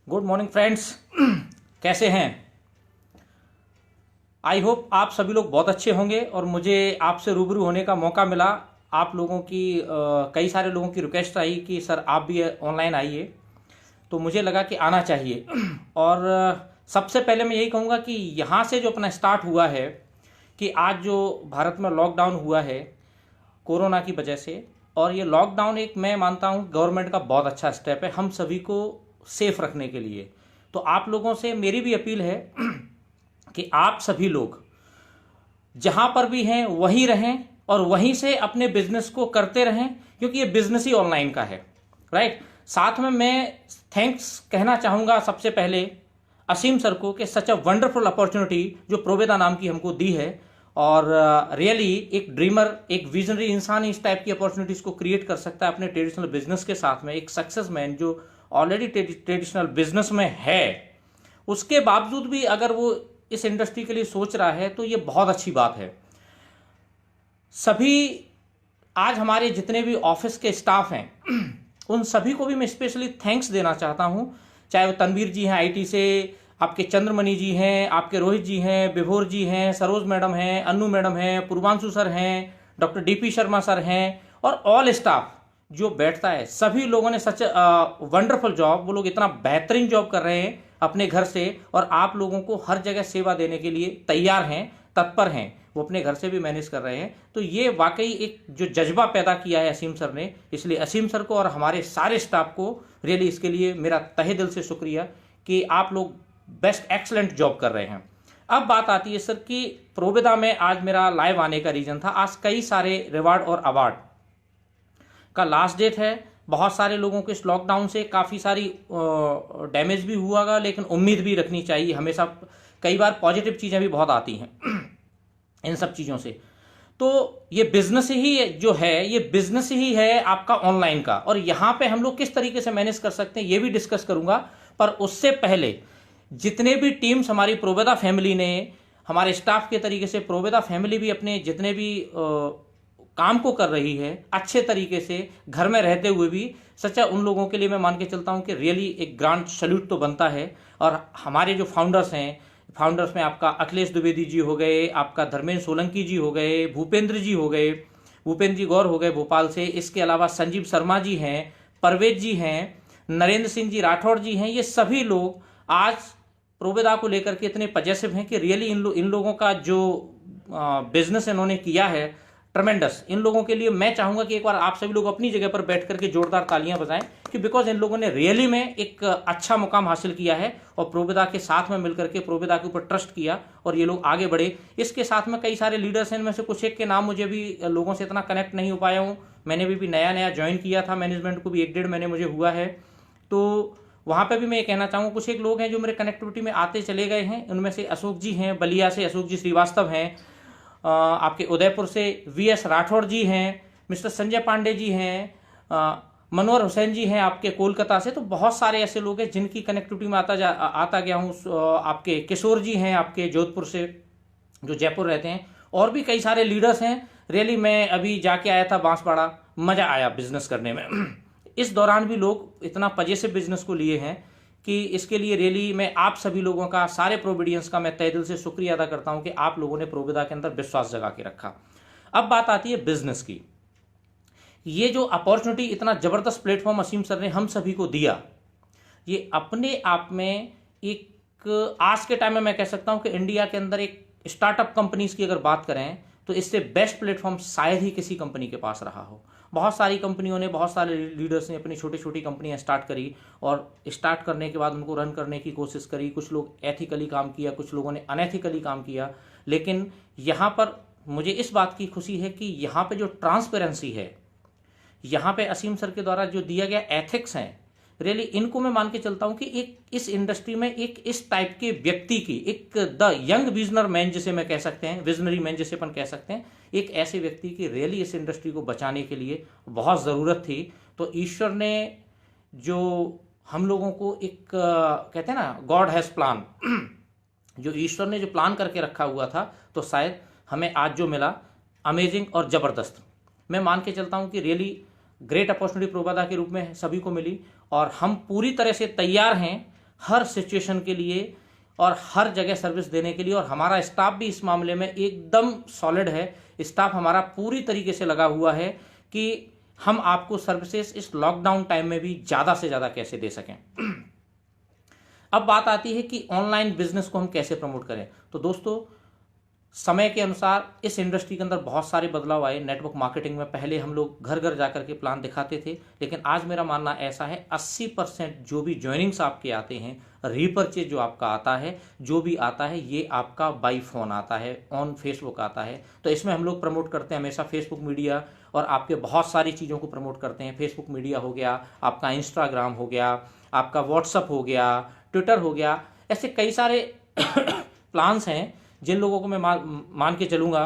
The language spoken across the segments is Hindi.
Good morning friends. कैसे हैं? आई होप आप सभी लोग बहुत अच्छे होंगे और मुझे आपसे रूबरू होने का मौका मिला। आप लोगों की कई सारे लोगों की रिक्वेस्ट आई कि सर आप भी ऑनलाइन आइए, तो मुझे लगा कि आना चाहिए। और सबसे पहले मैं यही कहूँगा कि यहाँ से जो अपना स्टार्ट हुआ है कि आज जो भारत में लॉकडाउन हुआ है कोरोना की वजह से, और ये लॉकडाउन एक मैं मानता हूँ गवर्नमेंट का बहुत अच्छा स्टेप है हम सभी को सेफ रखने के लिए। तो आप लोगों से मेरी भी अपील है कि आप सभी लोग जहां पर भी हैं वहीं रहें और वहीं से अपने बिजनेस को करते रहें, क्योंकि ये बिजनेस ही ऑनलाइन का है, राइट। साथ में मैं थैंक्स कहना चाहूंगा सबसे पहले असीम सर को कि सच अ वंडरफुल अपॉर्चुनिटी जो प्रोवेदा नाम की हमको दी है। और रियली एक ड्रीमर, एक विजनरी इंसान इस टाइप की अपॉर्चुनिटीज को क्रिएट कर सकता है अपने ट्रेडिशनल बिजनेस के साथ में। एक सक्सेस मैन जो ऑलरेडी ट्रेडिशनल बिजनेस में है, उसके बावजूद भी अगर वो इस इंडस्ट्री के लिए सोच रहा है तो ये बहुत अच्छी बात है। सभी आज हमारे जितने भी ऑफिस के स्टाफ हैं उन सभी को भी मैं स्पेशली थैंक्स देना चाहता हूं, चाहे वो तनवीर जी हैं आईटी से, आपके चंद्रमणि जी हैं, आपके रोहित जी हैं, विभोर जी हैं, सरोज मैडम हैं, अन्नू मैडम हैं, पूर्वांशु सर हैं, डॉक्टर डीपी शर्मा सर हैं, और ऑल स्टाफ जो बैठता है, सभी लोगों ने सच वंडरफुल जॉब, वो लोग इतना बेहतरीन जॉब कर रहे हैं अपने घर से, और आप लोगों को हर जगह सेवा देने के लिए तैयार हैं, तत्पर हैं, वो अपने घर से भी मैनेज कर रहे हैं। तो ये वाकई एक जो जज्बा पैदा किया है असीम सर ने, इसलिए असीम सर को और हमारे सारे स्टाफ को रियली इसके लिए मेरा तहे दिल से शुक्रिया कि आप लोग बेस्ट एक्सलेंट जॉब कर रहे हैं। अब बात आती है सर कि प्रोवेदा में आज मेरा लाइव आने का रीजन था, आज कई सारे रिवार्ड और अवार्ड का लास्ट डेट है। बहुत सारे लोगों को इस लॉकडाउन से काफ़ी सारी डैमेज भी हुआ, लेकिन उम्मीद भी रखनी चाहिए हमेशा। कई बार पॉजिटिव चीज़ें भी बहुत आती हैं इन सब चीज़ों से। तो ये बिजनेस ही जो है, ये बिजनेस ही है आपका ऑनलाइन का, और यहाँ पे हम लोग किस तरीके से मैनेज कर सकते हैं ये भी डिस्कस करूंगा। पर उससे पहले जितने भी टीम्स हमारी प्रोवेदा फैमिली ने, हमारे स्टाफ के तरीके से प्रोवेदा फैमिली भी अपने जितने भी काम को कर रही है अच्छे तरीके से, घर में रहते हुए भी, सच्चा उन लोगों के लिए मैं मान के चलता हूं कि रियली एक ग्रांड सैल्यूट तो बनता है। और हमारे जो फाउंडर्स हैं, फाउंडर्स में आपका अखिलेश द्विवेदी जी हो गए, आपका धर्मेंद्र सोलंकी जी हो गए, भूपेंद्र जी हो गए, भूपेंद्र जी गौर हो गए भोपाल से, इसके अलावा संजीव शर्मा जी हैं, परवेज जी हैं, नरेंद्र सिंह जी राठौड़ जी हैं। ये सभी लोग आज प्रोवेदा को लेकर के इतने पजेसिव हैं कि रियली इन लोगों का जो बिजनेस इन्होंने किया है ट्रमेंडस। इन लोगों के लिए मैं चाहूंगा कि एक बार आप सभी लोग अपनी जगह पर बैठ करके जोरदार तालियां बजाएं, कि बिकॉज इन लोगों ने रियली में एक अच्छा मुकाम हासिल किया है और प्रोवेदा के साथ में मिलकर के प्रोवेदा के ऊपर ट्रस्ट किया और ये लोग आगे बढ़े। इसके साथ में कई सारे लीडर्स हैं, इनमें से कुछ एक के नाम मुझे भी लोगों से इतना कनेक्ट नहीं हो पाया हूँ। मैंने भी नया नया ज्वाइन किया था, मैनेजमेंट को भी 1-1.5 महीने मुझे हुआ है। तो वहाँ पे भी मैं ये कहना चाहूँगा, कुछ एक लोग हैं जो मेरे कनेक्टिविटी में आते चले गए हैं। उनमें से अशोक जी हैं, बलिया से अशोक जी श्रीवास्तव हैं, आपके उदयपुर से वीएस राठौड़ जी हैं, मिस्टर संजय पांडे जी हैं, मनोहर हुसैन जी हैं आपके कोलकाता से। तो बहुत सारे ऐसे लोग हैं जिनकी कनेक्टिविटी में आता गया हूँ। आपके किशोर जी हैं आपके जोधपुर से, जो जयपुर रहते हैं, और भी कई सारे लीडर्स हैं। रियली मैं अभी जाके आया था बांसवाड़ा, मज़ा आया बिजनेस करने में। इस दौरान भी लोग इतना पजेसिव बिजनेस को लिए हैं कि इसके लिए रियली मैं आप सभी लोगों का, सारे प्रोविडियंस का मैं तहे दिल से शुक्रिया अदा करता हूं कि आप लोगों ने प्रोवेदा के अंदर विश्वास जगा के रखा। अब बात आती है बिजनेस की। ये जो अपॉर्चुनिटी, इतना जबरदस्त प्लेटफॉर्म असीम सर ने हम सभी को दिया, ये अपने आप में एक आज के टाइम में मैं कह सकता हूं कि इंडिया के अंदर एक स्टार्टअप कंपनीज की अगर बात करें तो इससे बेस्ट प्लेटफॉर्म शायद ही किसी कंपनी के पास रहा हो। बहुत सारी कंपनियों ने, बहुत सारे लीडर्स ने अपनी छोटी छोटी कंपनियां स्टार्ट करी और स्टार्ट करने के बाद उनको रन करने की कोशिश करी। कुछ लोग एथिकली काम किया, कुछ लोगों ने अनएथिकली काम किया। लेकिन यहाँ पर मुझे इस बात की खुशी है कि यहाँ पे जो ट्रांसपेरेंसी है, यहाँ पे असीम सर के द्वारा जो दिया गया एथिक्स हैं, रियली इनको मैं मान के चलता हूँ कि एक इस इंडस्ट्री में एक इस टाइप के व्यक्ति की, एक द यंग विजनर मैन जिसे मैं कह सकते हैं, विजनरी मैन जिसे अपन कह सकते हैं, एक ऐसे व्यक्ति की रियली इस इंडस्ट्री को बचाने के लिए बहुत ज़रूरत थी। तो ईश्वर ने जो हम लोगों को एक कहते हैं ना, गॉड हैज़ प्लान, जो ईश्वर ने जो प्लान करके रखा हुआ था, तो शायद हमें आज जो मिला अमेजिंग और ज़बरदस्त। मैं मान के चलता हूँ कि रियली ग्रेट अपॉर्चुनिटी प्रोवेदा के रूप में सभी को मिली और हम पूरी तरह से तैयार हैं हर सिचुएशन के लिए और हर जगह सर्विस देने के लिए, और हमारा स्टाफ भी इस मामले में एकदम सॉलिड है। स्टाफ हमारा पूरी तरीके से लगा हुआ है कि हम आपको सर्विसेज इस लॉकडाउन टाइम में भी ज़्यादा से ज़्यादा कैसे दे सकें। अब बात आती है कि ऑनलाइन बिजनेस को हम कैसे प्रमोट करें। तो दोस्तों, समय के अनुसार इस इंडस्ट्री के अंदर बहुत सारे बदलाव आए। नेटवर्क मार्केटिंग में पहले हम लोग घर घर जाकर के प्लान दिखाते थे, लेकिन आज मेरा मानना ऐसा है 80% जो भी ज्वाइनिंग्स आपके आते हैं, रीपरचेज जो आपका आता है, जो भी आता है, ये आपका बाई फोन आता है, ऑन फेसबुक आता है। तो इसमें हम लोग प्रमोट करते हैं हमेशा फेसबुक मीडिया, और आपके बहुत सारी चीज़ों को प्रमोट करते हैं। फेसबुक मीडिया हो गया, आपका इंस्टाग्राम हो गया, आपका व्हाट्सअप हो गया, ट्विटर हो गया, ऐसे कई सारे प्लान्स हैं जिन लोगों को मैं मान के चलूँगा।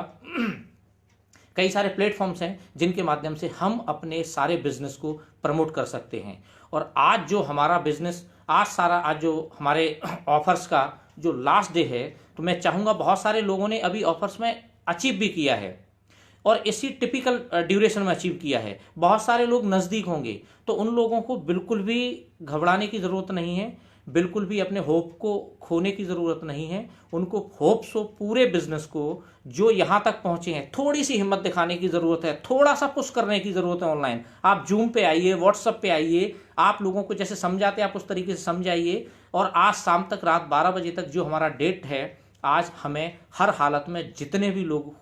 कई सारे प्लेटफॉर्म्स हैं जिनके माध्यम से हम अपने सारे बिजनेस को प्रमोट कर सकते हैं। और आज जो हमारा बिजनेस, आज जो हमारे ऑफर्स का जो लास्ट डे है, तो मैं चाहूँगा बहुत सारे लोगों ने अभी ऑफर्स में अचीव भी किया है और इसी टिपिकल ड्यूरेशन में अचीव किया है। बहुत सारे लोग नज़दीक होंगे, तो उन लोगों को बिल्कुल भी घबराने की ज़रूरत नहीं है, बिल्कुल भी अपने होप को खोने की ज़रूरत नहीं है। उनको होप्स हो पूरे बिजनेस को, जो यहाँ तक पहुँचे हैं, थोड़ी सी हिम्मत दिखाने की ज़रूरत है, थोड़ा सा पुश करने की ज़रूरत है। ऑनलाइन आप जूम पे आइए, व्हाट्सअप पे आइए, आप लोगों को जैसे समझाते हैं आप उस तरीके से समझाइए। और आज शाम तक, रात 12 बजे तक जो हमारा डेट है, आज हमें हर हालत में जितने भी लोग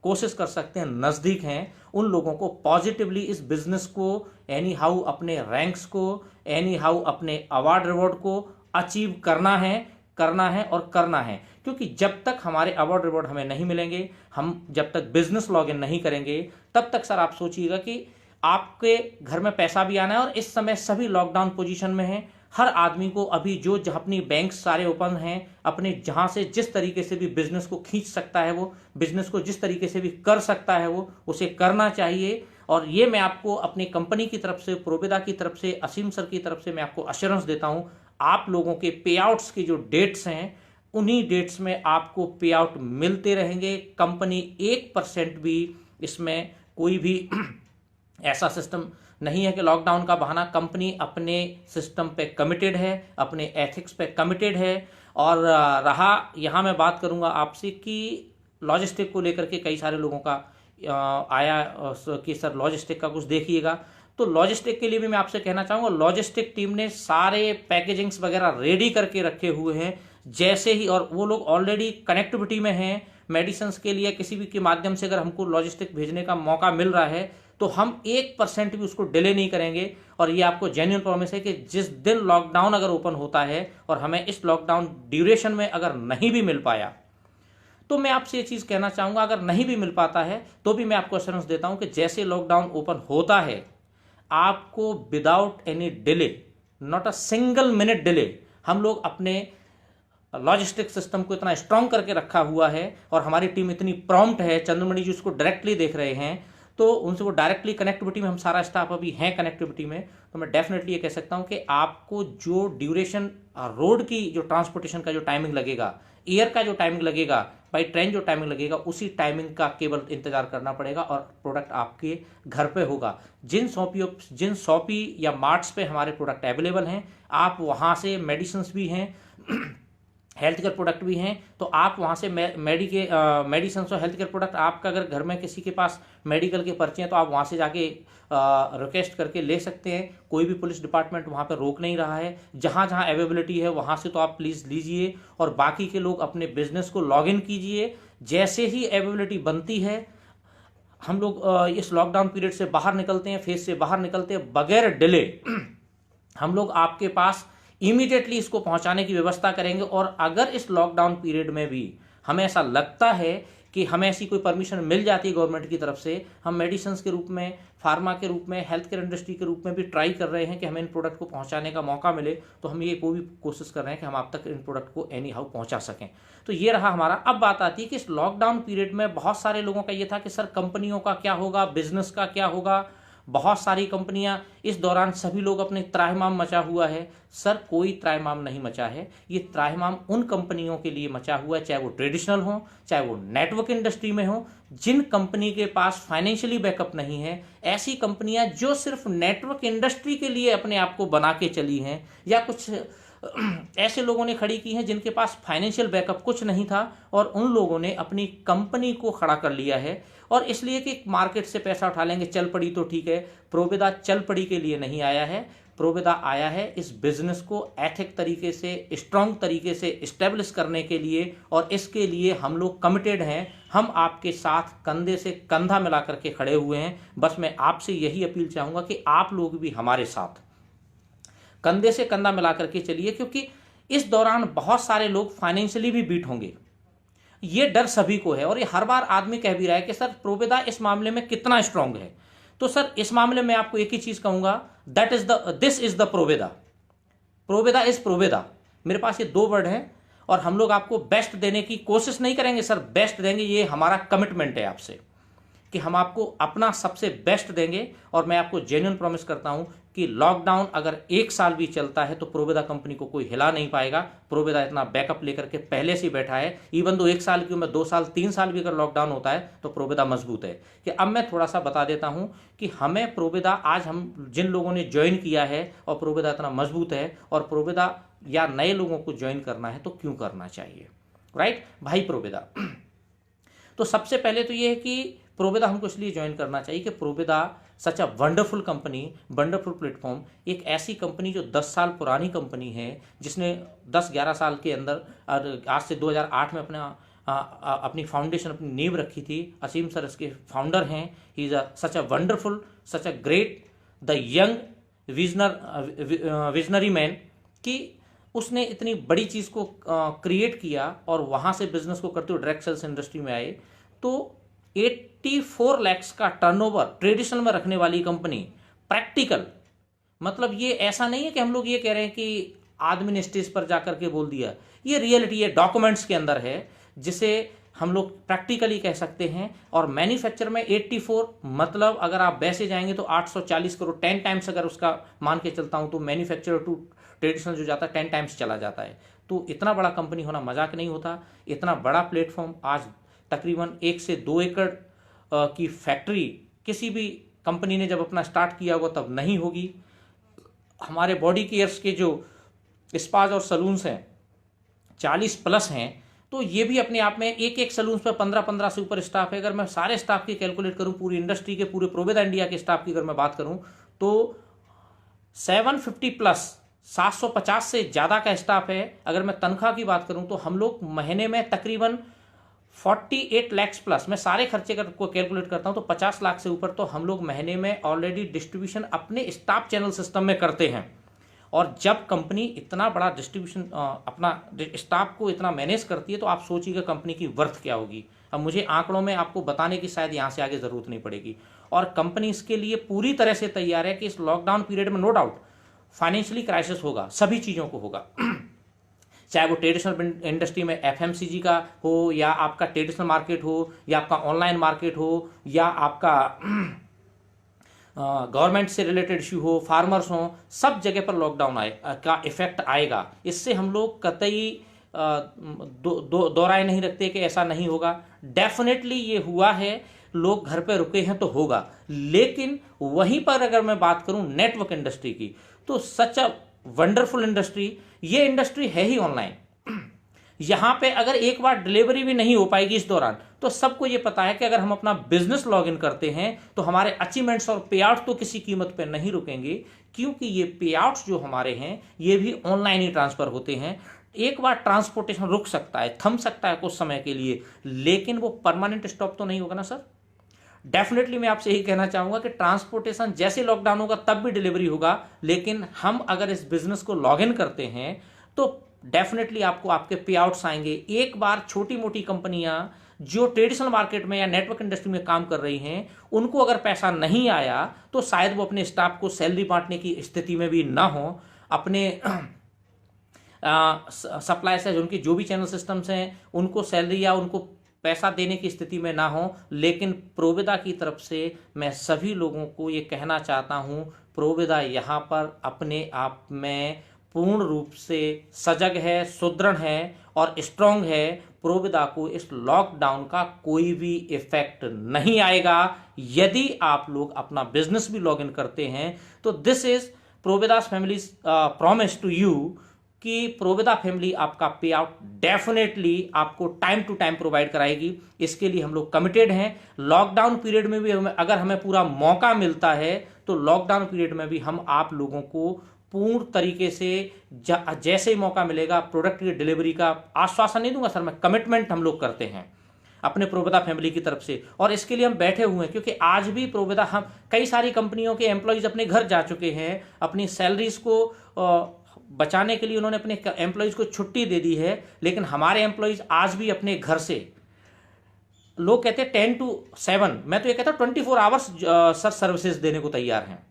कोशिश कर सकते हैं, नज़दीक हैं, उन लोगों को पॉजिटिवली इस बिजनेस को एनी हाउ अपने रैंक्स को, एनी हाउ अपने अवार्ड रिवॉर्ड को अचीव करना है और करना है। क्योंकि जब तक हमारे अवार्ड रिवॉर्ड हमें नहीं मिलेंगे, हम जब तक बिजनेस लॉगिन नहीं करेंगे, तब तक सर आप सोचिएगा कि आपके घर में पैसा भी आना है। और इस समय सभी लॉकडाउन पोजीशन में हैं। हर आदमी को अभी जो अपनी बैंक सारे ओपन हैं, अपने जहां से जिस तरीके से भी बिजनेस को खींच सकता है, वो बिजनेस को जिस तरीके से भी कर सकता है, वो उसे करना चाहिए। और ये मैं आपको अपनी कंपनी की तरफ से, प्रोविदा की तरफ से, असीम सर की तरफ से मैं आपको अश्योरेंस देता हूं। आप लोगों के पे आउट्स की जो डेट्स हैं, उन्हीं डेट्स में आपको पे आउट मिलते रहेंगे। कंपनी 1% भी इसमें कोई भी ऐसा सिस्टम नहीं है कि लॉकडाउन का बहाना। कंपनी अपने सिस्टम पे कमिटेड है, अपने एथिक्स पे कमिटेड है। और रहा यहाँ मैं बात करूँगा आपसे कि लॉजिस्टिक को लेकर के कई सारे लोगों का आया कि सर लॉजिस्टिक का कुछ देखिएगा। तो लॉजिस्टिक के लिए भी मैं आपसे कहना चाहूँगा, लॉजिस्टिक टीम ने सारे पैकेजिंग्स वगैरह रेडी करके रखे हुए हैं। जैसे ही, और वो लोग ऑलरेडी कनेक्टिविटी में हैं मेडिसिन के लिए, किसी भी के माध्यम से अगर हमको लॉजिस्टिक भेजने का मौका मिल रहा है, तो हम 1% भी उसको डिले नहीं करेंगे। और ये आपको जेन्युइन प्रॉमिस है कि जिस दिन लॉकडाउन अगर ओपन होता है और हमें इस लॉकडाउन ड्यूरेशन में अगर नहीं भी मिल पाया, तो मैं आपसे ये चीज़ कहना चाहूँगा, अगर नहीं भी मिल पाता है तो भी मैं आपको एश्योरेंस देता हूँ कि जैसे लॉकडाउन ओपन होता है, आपको without any delay, not a single minute delay, हम लोग अपने लॉजिस्टिक सिस्टम को इतना स्ट्रांग करके रखा हुआ है और हमारी टीम इतनी प्रॉम्प्ट है। चंद्रमणि जी उसको डायरेक्टली देख रहे हैं, तो उनसे वो डायरेक्टली कनेक्टिविटी में, हम सारा स्टाफ अभी हैं कनेक्टिविटी में। तो मैं डेफिनेटली ये कह सकता हूँ कि आपको जो ड्यूरेशन, रोड की जो ट्रांसपोर्टेशन का जो टाइमिंग लगेगा, एयर का जो टाइमिंग लगेगा, बाई ट्रेन जो टाइमिंग लगेगा, उसी टाइमिंग का केवल इंतजार करना पड़ेगा और प्रोडक्ट आपके घर पे होगा। जिन शॉपी या मार्ट्स पे हमारे प्रोडक्ट अवेलेबल हैं, आप वहाँ से, मेडिसिन भी हैं, हेल्थ केयर प्रोडक्ट भी हैं, तो आप वहाँ से मेडिसिन और हेल्थ केयर प्रोडक्ट, आपका अगर घर में किसी के पास मेडिकल के पर्चे हैं तो आप वहाँ से जाके रिक्वेस्ट करके ले सकते हैं। कोई भी पुलिस डिपार्टमेंट वहाँ पर रोक नहीं रहा है। जहाँ जहाँ अवेलेबिलिटी है वहाँ से तो आप प्लीज़ लीजिए और बाकी के लोग अपने बिजनेस को लॉग इन कीजिए। जैसे ही अवेलेबिलिटी बनती है, हम लोग इस लॉकडाउन पीरियड से बाहर निकलते हैं, फेज से बाहर निकलते हैं, बगैर डिले हम लोग आपके पास इमीडिएटली इसको पहुंचाने की व्यवस्था करेंगे। और अगर इस लॉकडाउन पीरियड में भी हमें ऐसा लगता है कि हमें ऐसी कोई परमिशन मिल जाती है गवर्नमेंट की तरफ से, हम मेडिसिन के रूप में, फार्मा के रूप में, हेल्थ केयर इंडस्ट्री के रूप में भी ट्राई कर रहे हैं कि हमें इन प्रोडक्ट को पहुंचाने का मौका मिले, तो हम ये भी कोशिश कर रहे हैं कि हम आप तक इन प्रोडक्ट को एनी हाउ पहुँचा सकें। तो ये रहा हमारा। अब बात आती है कि इस लॉकडाउन पीरियड में बहुत सारे लोगों का ये था कि सर कंपनियों का क्या होगा, बिजनेस का क्या होगा। बहुत सारी कंपनियां इस दौरान, सभी लोग अपने त्राहिमाम मचा हुआ है। सर कोई त्राहिमाम नहीं मचा है, ये त्राहिमाम उन कंपनियों के लिए मचा हुआ है, चाहे वो ट्रेडिशनल हो, चाहे वो नेटवर्क इंडस्ट्री में हो, जिन कंपनी के पास फाइनेंशियली बैकअप नहीं है। ऐसी कंपनियां जो सिर्फ नेटवर्क इंडस्ट्री के लिए अपने आप को बना के चली हैं, या कुछ ऐसे लोगों ने खड़ी की हैं जिनके पास फाइनेंशियल बैकअप कुछ नहीं था और उन लोगों ने अपनी कंपनी को खड़ा कर लिया है। और इसलिए कि मार्केट से पैसा उठा लेंगे, चल पड़ी तो ठीक है। प्रोविदा चल पड़ी के लिए नहीं आया है, प्रोविदा आया है इस बिजनेस को एथिक तरीके से, स्ट्रांग तरीके से इस्टेब्लिश करने के लिए, और इसके लिए हम लोग कमिटेड हैं। हम आपके साथ कंधे से कंधा मिला करके खड़े हुए हैं। बस मैं आपसे यही अपील चाहूँगा कि आप लोग भी हमारे साथ कंधे से कंधा मिला करके चलिए, क्योंकि इस दौरान बहुत सारे लोग फाइनेंशियली भी बीट होंगे। ये डर सभी को है और ये हर बार आदमी कह भी रहा है कि सर प्रोविदा इस मामले में कितना स्ट्रांग है। तो सर इस मामले में आपको एक ही चीज कहूंगा, दिस इज द प्रोविदा। प्रोविदा इज प्रोविदा। मेरे पास ये 2 वर्ड हैं और हम लोग आपको बेस्ट देने की कोशिश नहीं करेंगे सर, बेस्ट देंगे, ये हमारा कमिटमेंट है आपसे कि हम आपको अपना सबसे बेस्ट देंगे। और मैं आपको जेन्युइन प्रॉमिस करता हूं कि लॉकडाउन अगर 1 साल भी चलता है तो प्रोविदा कंपनी को कोई हिला नहीं पाएगा। प्रोविदा इतना बैकअप लेकर के पहले से बैठा है। इवन दो 1 साल की उम्र, 2 साल 3 साल भी अगर लॉकडाउन होता है तो प्रोविदा मजबूत है। कि अब मैं थोड़ा सा बता देता हूं कि हमें प्रोविदा, आज हम जिन लोगों ने ज्वाइन किया है और प्रोविदा इतना मजबूत है, और प्रोविदा या नए लोगों को ज्वाइन करना है तो क्यों करना चाहिए, राइट भाई प्रोविदा। तो सबसे पहले तो ये है कि प्रोविदा हमको इसलिए ज्वाइन करना चाहिए कि Provida such a wonderful company, wonderful platform, एक ऐसी कंपनी जो 10 साल पुरानी कंपनी है, जिसने 10-11 साल के अंदर, आज से 2008 में अपनी फाउंडेशन, अपनी नींव रखी थी। असीम सर इसके फाउंडर हैं। He is such a wonderful, such a great, the young visionary man, कि उसने इतनी बड़ी चीज़ को क्रिएट किया और वहाँ से बिजनेस को करते हुए डायरेक्ट सेल्स इंडस्ट्री में आए। तो 84 लाख का टर्नओवर ट्रेडिशनल में रखने वाली कंपनी, प्रैक्टिकल, मतलब ये ऐसा नहीं है कि हम लोग ये कह रहे हैं कि आदमी ने स्टेज पर जाकर के बोल दिया। ये रियलिटी है, डॉक्यूमेंट्स के अंदर है, जिसे हम लोग प्रैक्टिकली कह सकते हैं। और मैन्युफैक्चर में 84, मतलब अगर आप वैसे जाएंगे तो 840 करोड़, 10 टाइम्स अगर उसका मान के चलता हूं तो मैन्युफैक्चर टू ट्रेडिशनल जो जाता है 10 टाइम्स चला जाता है। तो इतना बड़ा कंपनी होना मजाक नहीं होता। इतना बड़ा प्लेटफॉर्म, आज तकरीबन 1 से 2 एकड़ की फैक्ट्री किसी भी कंपनी ने जब अपना स्टार्ट किया होगा तब नहीं होगी। हमारे बॉडी केयर्स के जो स्पाज और सलून्स हैं 40+ हैं। तो ये भी अपने आप में एक सलून पर 15 से ऊपर स्टाफ है। अगर मैं सारे स्टाफ की कैलकुलेट करूं, पूरी इंडस्ट्री के, पूरे प्रोविदा इंडिया के स्टाफ की अगर मैं बात करूं तो 750+, 750 से ज़्यादा का स्टाफ है। अगर मैं तनख्वाह की बात करूं तो हम लोग महीने में तकरीबन 48 लाख प्लस, मैं सारे खर्चे को कैलकुलेट करता हूं तो 50 लाख से ऊपर तो हम लोग महीने में ऑलरेडी डिस्ट्रीब्यूशन अपने स्टाफ चैनल सिस्टम में करते हैं। और जब कंपनी इतना बड़ा डिस्ट्रीब्यूशन अपना स्टाफ को इतना मैनेज करती है तो आप सोचिएगा कंपनी की वर्थ क्या होगी। अब मुझे आंकड़ों में आपको बताने की शायद यहाँ से आगे ज़रूरत नहीं पड़ेगी। और कंपनी इसके लिए पूरी तरह से तैयार है कि इस लॉकडाउन पीरियड में नो डाउट फाइनेंशियली क्राइसिस होगा, सभी चीज़ों को होगा, चाहे वो ट्रेडिशनल इंडस्ट्री में FMCG का हो, या आपका ट्रेडिशनल मार्केट हो, या आपका ऑनलाइन मार्केट हो, या आपका गवर्नमेंट से रिलेटेड इश्यू हो, फार्मर्स हो, सब जगह पर लॉकडाउन का इफेक्ट आएगा। इससे हम लोग कतई दो राय नहीं रखते कि ऐसा नहीं होगा। डेफिनेटली ये हुआ है, लोग घर पे रुके हैं तो होगा। लेकिन वहीं पर अगर मैं बात करूं नेटवर्क इंडस्ट्री की, तो सच अ वंडरफुल इंडस्ट्री, ये इंडस्ट्री है ही ऑनलाइन। यहां पे अगर एक बार डिलीवरी भी नहीं हो पाएगी इस दौरान, तो सबको ये पता है कि अगर हम अपना बिजनेस लॉगिन करते हैं तो हमारे अचीवमेंट्स और पे आउट तो किसी कीमत पे नहीं रुकेंगे, क्योंकि ये पे आउट्स जो हमारे हैं ये भी ऑनलाइन ही ट्रांसफर होते हैं। एक बार ट्रांसपोर्टेशन रुक सकता है, थम सकता है कुछ समय के लिए, लेकिन वो परमानेंट स्टॉप तो नहीं होगा ना सर। डेफिनेटली मैं आपसे यही कहना चाहूंगा कि ट्रांसपोर्टेशन जैसे लॉकडाउन होगा तब भी डिलीवरी होगा, लेकिन हम अगर इस बिजनेस को लॉग इन करते हैं तो डेफिनेटली आपको आपके पे आउट्स आएंगे। एक बार छोटी मोटी कंपनियां जो ट्रेडिशनल मार्केट में या नेटवर्क इंडस्ट्री में काम कर रही हैं, उनको अगर पैसा नहीं आया तो शायद वो अपने स्टाफ को सैलरी बांटने की स्थिति में भी ना हो, अपने सप्लाई से उनके जो भी चैनल सिस्टम्स हैं उनको सैलरी या उनको पैसा देने की स्थिति में ना हो। लेकिन प्रोविदा की तरफ से मैं सभी लोगों को ये कहना चाहता हूँ, प्रोविदा यहाँ पर अपने आप में पूर्ण रूप से सजग है, सुदृढ़ है और स्ट्रांग है। प्रोविदा को इस लॉकडाउन का कोई भी इफेक्ट नहीं आएगा यदि आप लोग अपना बिजनेस भी लॉग इन करते हैं। तो this is Provida's families promise to you कि प्रोविदा फैमिली आपका पे आउट डेफिनेटली आपको टाइम टू टाइम प्रोवाइड कराएगी। इसके लिए हम लोग कमिटेड हैं। लॉकडाउन पीरियड में भी अगर हमें पूरा मौका मिलता है तो लॉकडाउन पीरियड में भी हम आप लोगों को पूर्ण तरीके से जैसे ही मौका मिलेगा प्रोडक्ट की डिलीवरी का आश्वासन नहीं दूंगा सर मैं, कमिटमेंट हम लोग करते हैं अपने प्रोविदा फैमिली की तरफ से। और इसके लिए हम बैठे हुए हैं क्योंकि आज भी प्रोविदा, हम कई सारी कंपनियों के एम्प्लॉयज अपने घर जा चुके हैं, अपनी सैलरीज को बचाने के लिए उन्होंने अपने एम्प्लॉयज को छुट्टी दे दी है, लेकिन हमारे एम्प्लॉयज आज भी अपने घर से, लोग कहते हैं 10 to 7, मैं तो ये कहता हूं 24 आवर्स सर सर्विसेज देने को तैयार हैं।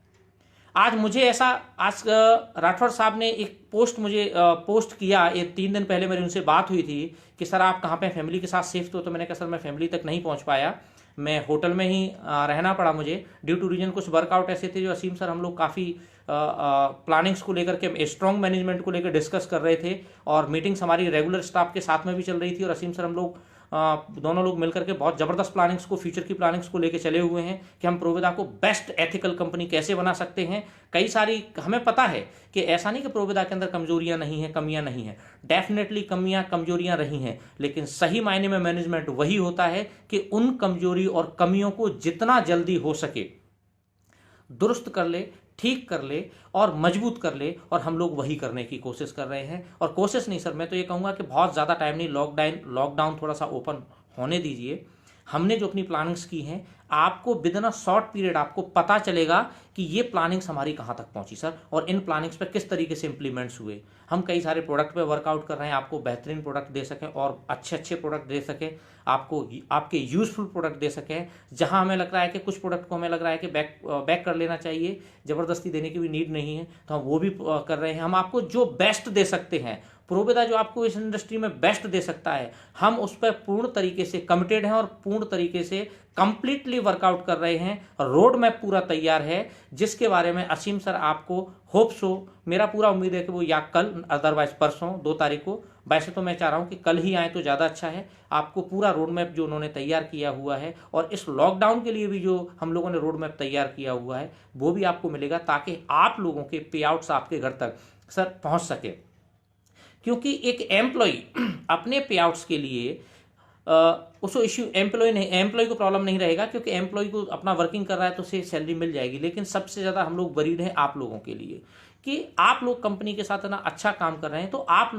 आज मुझे ऐसा, आज राठौर साहब ने एक पोस्ट मुझे पोस्ट किया, ये 3 दिन पहले मेरी उनसे बात हुई थी कि सर आप कहाँ पे फैमिली के साथ सेफ तो मैंने कहा सर मैं फैमिली तक नहीं पहुँच पाया, मैं होटल में ही रहना पड़ा मुझे ड्यू टू रीजन। कुछ वर्कआउट ऐसे थे जो असीम सर हम लोग काफ़ी प्लानिंग्स को लेकर के, स्ट्रॉन्ग मैनेजमेंट को लेकर डिस्कस कर रहे थे और मीटिंग्स हमारी रेगुलर स्टाफ के साथ में भी चल रही थी और असीम सर हम लोग दोनों लोग मिलकर के बहुत जबरदस्त प्लानिंग्स को, फ्यूचर की प्लानिंग्स को लेके चले हुए हैं कि हम प्रोविदा को बेस्ट एथिकल कंपनी कैसे बना सकते हैं। कई सारी हमें पता है कि ऐसा नहीं कि प्रोविदा के अंदर कमजोरियां नहीं है, कमियां नहीं है, डेफिनेटली कमियां कमजोरियां रही हैं, लेकिन सही मायने में मैनेजमेंट वही होता है कि उन कमजोरी और कमियों को जितना जल्दी हो सके दुरुस्त कर ले, ठीक कर ले और मजबूत कर ले, और हम लोग वही करने की कोशिश कर रहे हैं। और कोशिश नहीं सर, मैं तो ये कहूँगा कि बहुत ज़्यादा टाइम नहीं, लॉकडाउन थोड़ा सा ओपन होने दीजिए। हमने जो अपनी प्लानिंग्स की हैं, आपको with in a short period आपको पता चलेगा कि ये प्लानिंग्स हमारी कहाँ तक पहुंची सर, और इन प्लानिंग्स पे किस तरीके से इंप्लीमेंट्स हुए। हम कई सारे प्रोडक्ट पे वर्कआउट कर रहे हैं, आपको बेहतरीन प्रोडक्ट दे सकें और अच्छे प्रोडक्ट दे सकें, आपको आपके यूजफुल प्रोडक्ट दे सकें। जहां हमें लग रहा है कि कुछ प्रोडक्ट को हमें लग रहा है कि बैक कर लेना चाहिए, ज़बरदस्ती देने की भी नीड नहीं है, तो हम वो भी कर रहे हैं। हम आपको जो बेस्ट दे सकते हैं, प्रोविदा जो आपको इस इंडस्ट्री में बेस्ट दे सकता है, हम उस पर पूर्ण तरीके से कमिटेड हैं और पूर्ण तरीके से कंप्लीटली वर्कआउट कर रहे हैं। रोड मैप पूरा तैयार है, जिसके बारे में असीम सर आपको होप सो, मेरा पूरा उम्मीद है कि वो या कल, अदरवाइज परसों 2 तारीख को, वैसे तो मैं चाह रहा हूं कि कल ही आए तो ज़्यादा अच्छा है। आपको पूरा रोड मैप जो उन्होंने तैयार किया हुआ है और इस लॉकडाउन के लिए भी जो हम लोगों ने रोड मैप तैयार किया हुआ है वो भी आपको मिलेगा, ताकि आप लोगों के पे आउट्स आपके घर तक सर पहुँच सके। क्योंकि एक एम्प्लॉय अपने पे आउट्स के लिए उसको इश्यू, एम्प्लॉय को प्रॉब्लम नहीं रहेगा क्योंकि एम्प्लॉय को अपना वर्किंग कर रहा है तो उसे सैलरी मिल जाएगी, लेकिन सबसे ज़्यादा हम लोग वरीड हैं आप लोगों के लिए कि आप लोग कंपनी के साथ ना अच्छा काम कर रहे हैं, तो आप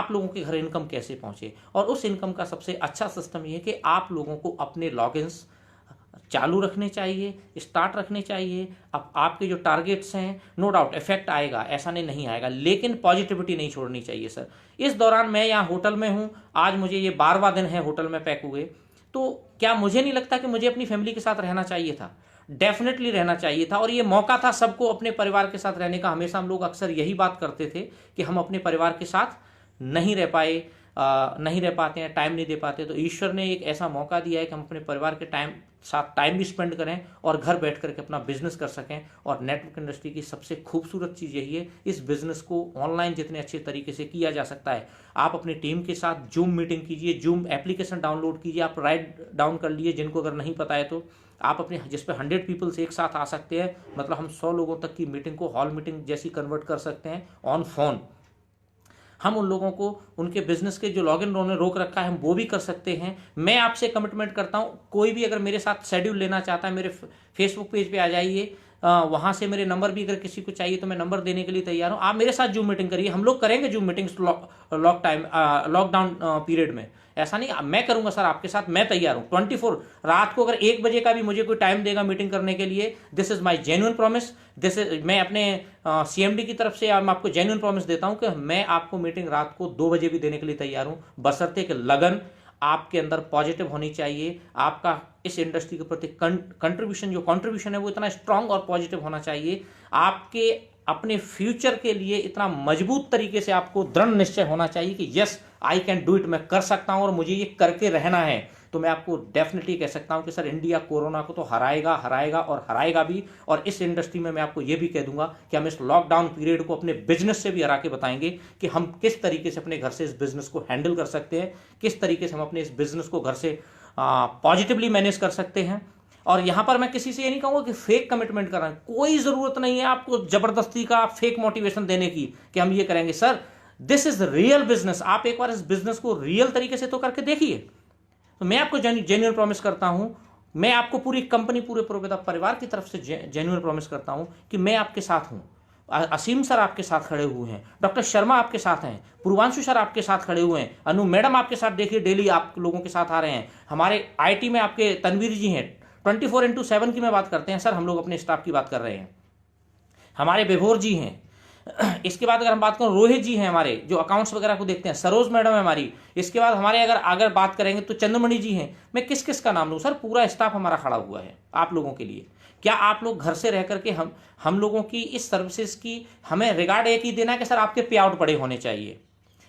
लोगों के घर इनकम कैसे पहुंचे। और उस इनकम का सबसे अच्छा सिस्टम ये है कि आप लोगों को अपने लॉगिन्स चालू रखने चाहिए, स्टार्ट रखने चाहिए। अब आपके जो टारगेट्स हैं, नो डाउट इफेक्ट आएगा, ऐसा नहीं आएगा, लेकिन पॉजिटिविटी नहीं छोड़नी चाहिए सर। इस दौरान मैं यहाँ होटल में हूँ, आज मुझे ये 12वां दिन है होटल में पैक हुए, तो क्या मुझे नहीं लगता कि मुझे अपनी फैमिली के साथ रहना चाहिए था? डेफिनेटली रहना चाहिए था, और ये मौका था सबको अपने परिवार के साथ रहने का। हमेशा हम लोग अक्सर यही बात करते थे कि हम अपने परिवार के साथ नहीं रह पाते हैं, टाइम नहीं दे पाते, तो ईश्वर ने एक ऐसा मौका दिया है कि हम अपने परिवार के साथ टाइम भी स्पेंड करें और घर बैठ करके अपना बिजनेस कर सकें। और नेटवर्क इंडस्ट्री की सबसे खूबसूरत चीज़ यही है, इस बिजनेस को ऑनलाइन जितने अच्छे तरीके से किया जा सकता है। आप अपनी टीम के साथ जूम मीटिंग कीजिए, जूम एप्लीकेशन डाउनलोड कीजिए, आप राइट डाउन कर लीजिए, जिनको अगर नहीं पता है तो आप अपने, जिस पे 100 पीपल्स एक साथ आ सकते हैं, मतलब हम 100 लोगों तक की मीटिंग को हॉल मीटिंग जैसी कन्वर्ट कर सकते हैं ऑन फोन। हम उन लोगों को उनके बिजनेस के जो लॉगिन उन्होंने रोक रखा है हम वो भी कर सकते हैं। मैं आपसे कमिटमेंट करता हूं, कोई भी अगर मेरे साथ शेड्यूल लेना चाहता है, मेरे फेसबुक पेज पे आ जाइए, वहां से मेरे नंबर भी अगर किसी को चाहिए तो मैं नंबर देने के लिए तैयार हूं। आप मेरे साथ जूम मीटिंग करिए, हम लोग करेंगे जूम मीटिंग्स लॉकडाउन पीरियड में। ऐसा नहीं मैं करूंगा सर आपके साथ, मैं तैयार हूं 24 रात को, अगर 1 बजे का भी मुझे कोई टाइम देगा मीटिंग करने के लिए, this is my genuine promise. This is, मैं अपने सीएमडी की तरफ से मैं आपको जेन्युइन प्रॉमिस देता हूं कि मैं आपको मीटिंग रात को 2 बजे भी देने के लिए तैयार हूं, बशर्ते कि लगन आपके अंदर पॉजिटिव होनी चाहिए। आपका इस इंडस्ट्री के प्रति कंट्रीब्यूशन है वो इतना स्ट्रांग और पॉजिटिव होना चाहिए। आपके अपने फ्यूचर के लिए इतना मजबूत तरीके से आपको दृढ़ निश्चय होना चाहिए कि yes I can do it, मैं कर सकता हूं और मुझे ये करके रहना है। तो मैं आपको डेफिनेटली कह सकता हूं कि सर इंडिया कोरोना को तो हराएगा और हराएगा भी। और इस इंडस्ट्री में मैं आपको ये भी कह दूंगा कि हम इस लॉकडाउन पीरियड को अपने बिजनेस से भी हरा के बताएंगे कि हम किस तरीके से अपने घर से इस बिजनेस को हैंडल कर सकते हैं, किस तरीके से हम अपने इस बिजनेस को घर से पॉजिटिवली मैनेज कर सकते हैं। और यहां पर मैं किसी से ये नहीं कहूंगा कि फेक कमिटमेंट कर रहे हैं, कोई जरूरत नहीं है आपको जबरदस्ती का फेक मोटिवेशन देने की कि हम ये करेंगे। Sir this is real business, आप एक बार इस बिजनेस को रियल तरीके से तो करके देखिए। तो मैं आपको जेन्युइन प्रॉमिस करता हूं, मैं आपको पूरी कंपनी, पूरे प्रोबेदा परिवार की तरफ से जेन्युइन प्रॉमिस करता हूं कि मैं आपके साथ हूं। असीम सर आपके साथ खड़े हुए हैं, डॉक्टर शर्मा आपके साथ हैं, पूर्वांशु सर आपके साथ खड़े हुए हैं, अनु मैडम आपके साथ देखिए डेली आप लोगों के साथ आ रहे हैं, हमारे आईटी में आपके तनवीर जी हैं, 24/7 की मैं बात करते हैं सर, हम लोग अपने स्टाफ की बात कर रहे हैं, हमारे विभोर जी हैं। इसके बाद अगर हम बात करें रोहित जी हैं हमारे जो अकाउंट्स वगैरह को देखते हैं, सरोज मैडम है हमारी। इसके बाद हमारे अगर बात करेंगे तो चंद्रमणि जी हैं। मैं किस किस का नाम लूं सर, पूरा स्टाफ हमारा खड़ा हुआ है आप लोगों के लिए। क्या आप लोग घर से रह करके हम लोगों की इस सर्विसेज की हमें रिगार्ड एक ही देना है कि सर आपके पे आउट बड़े होने चाहिए,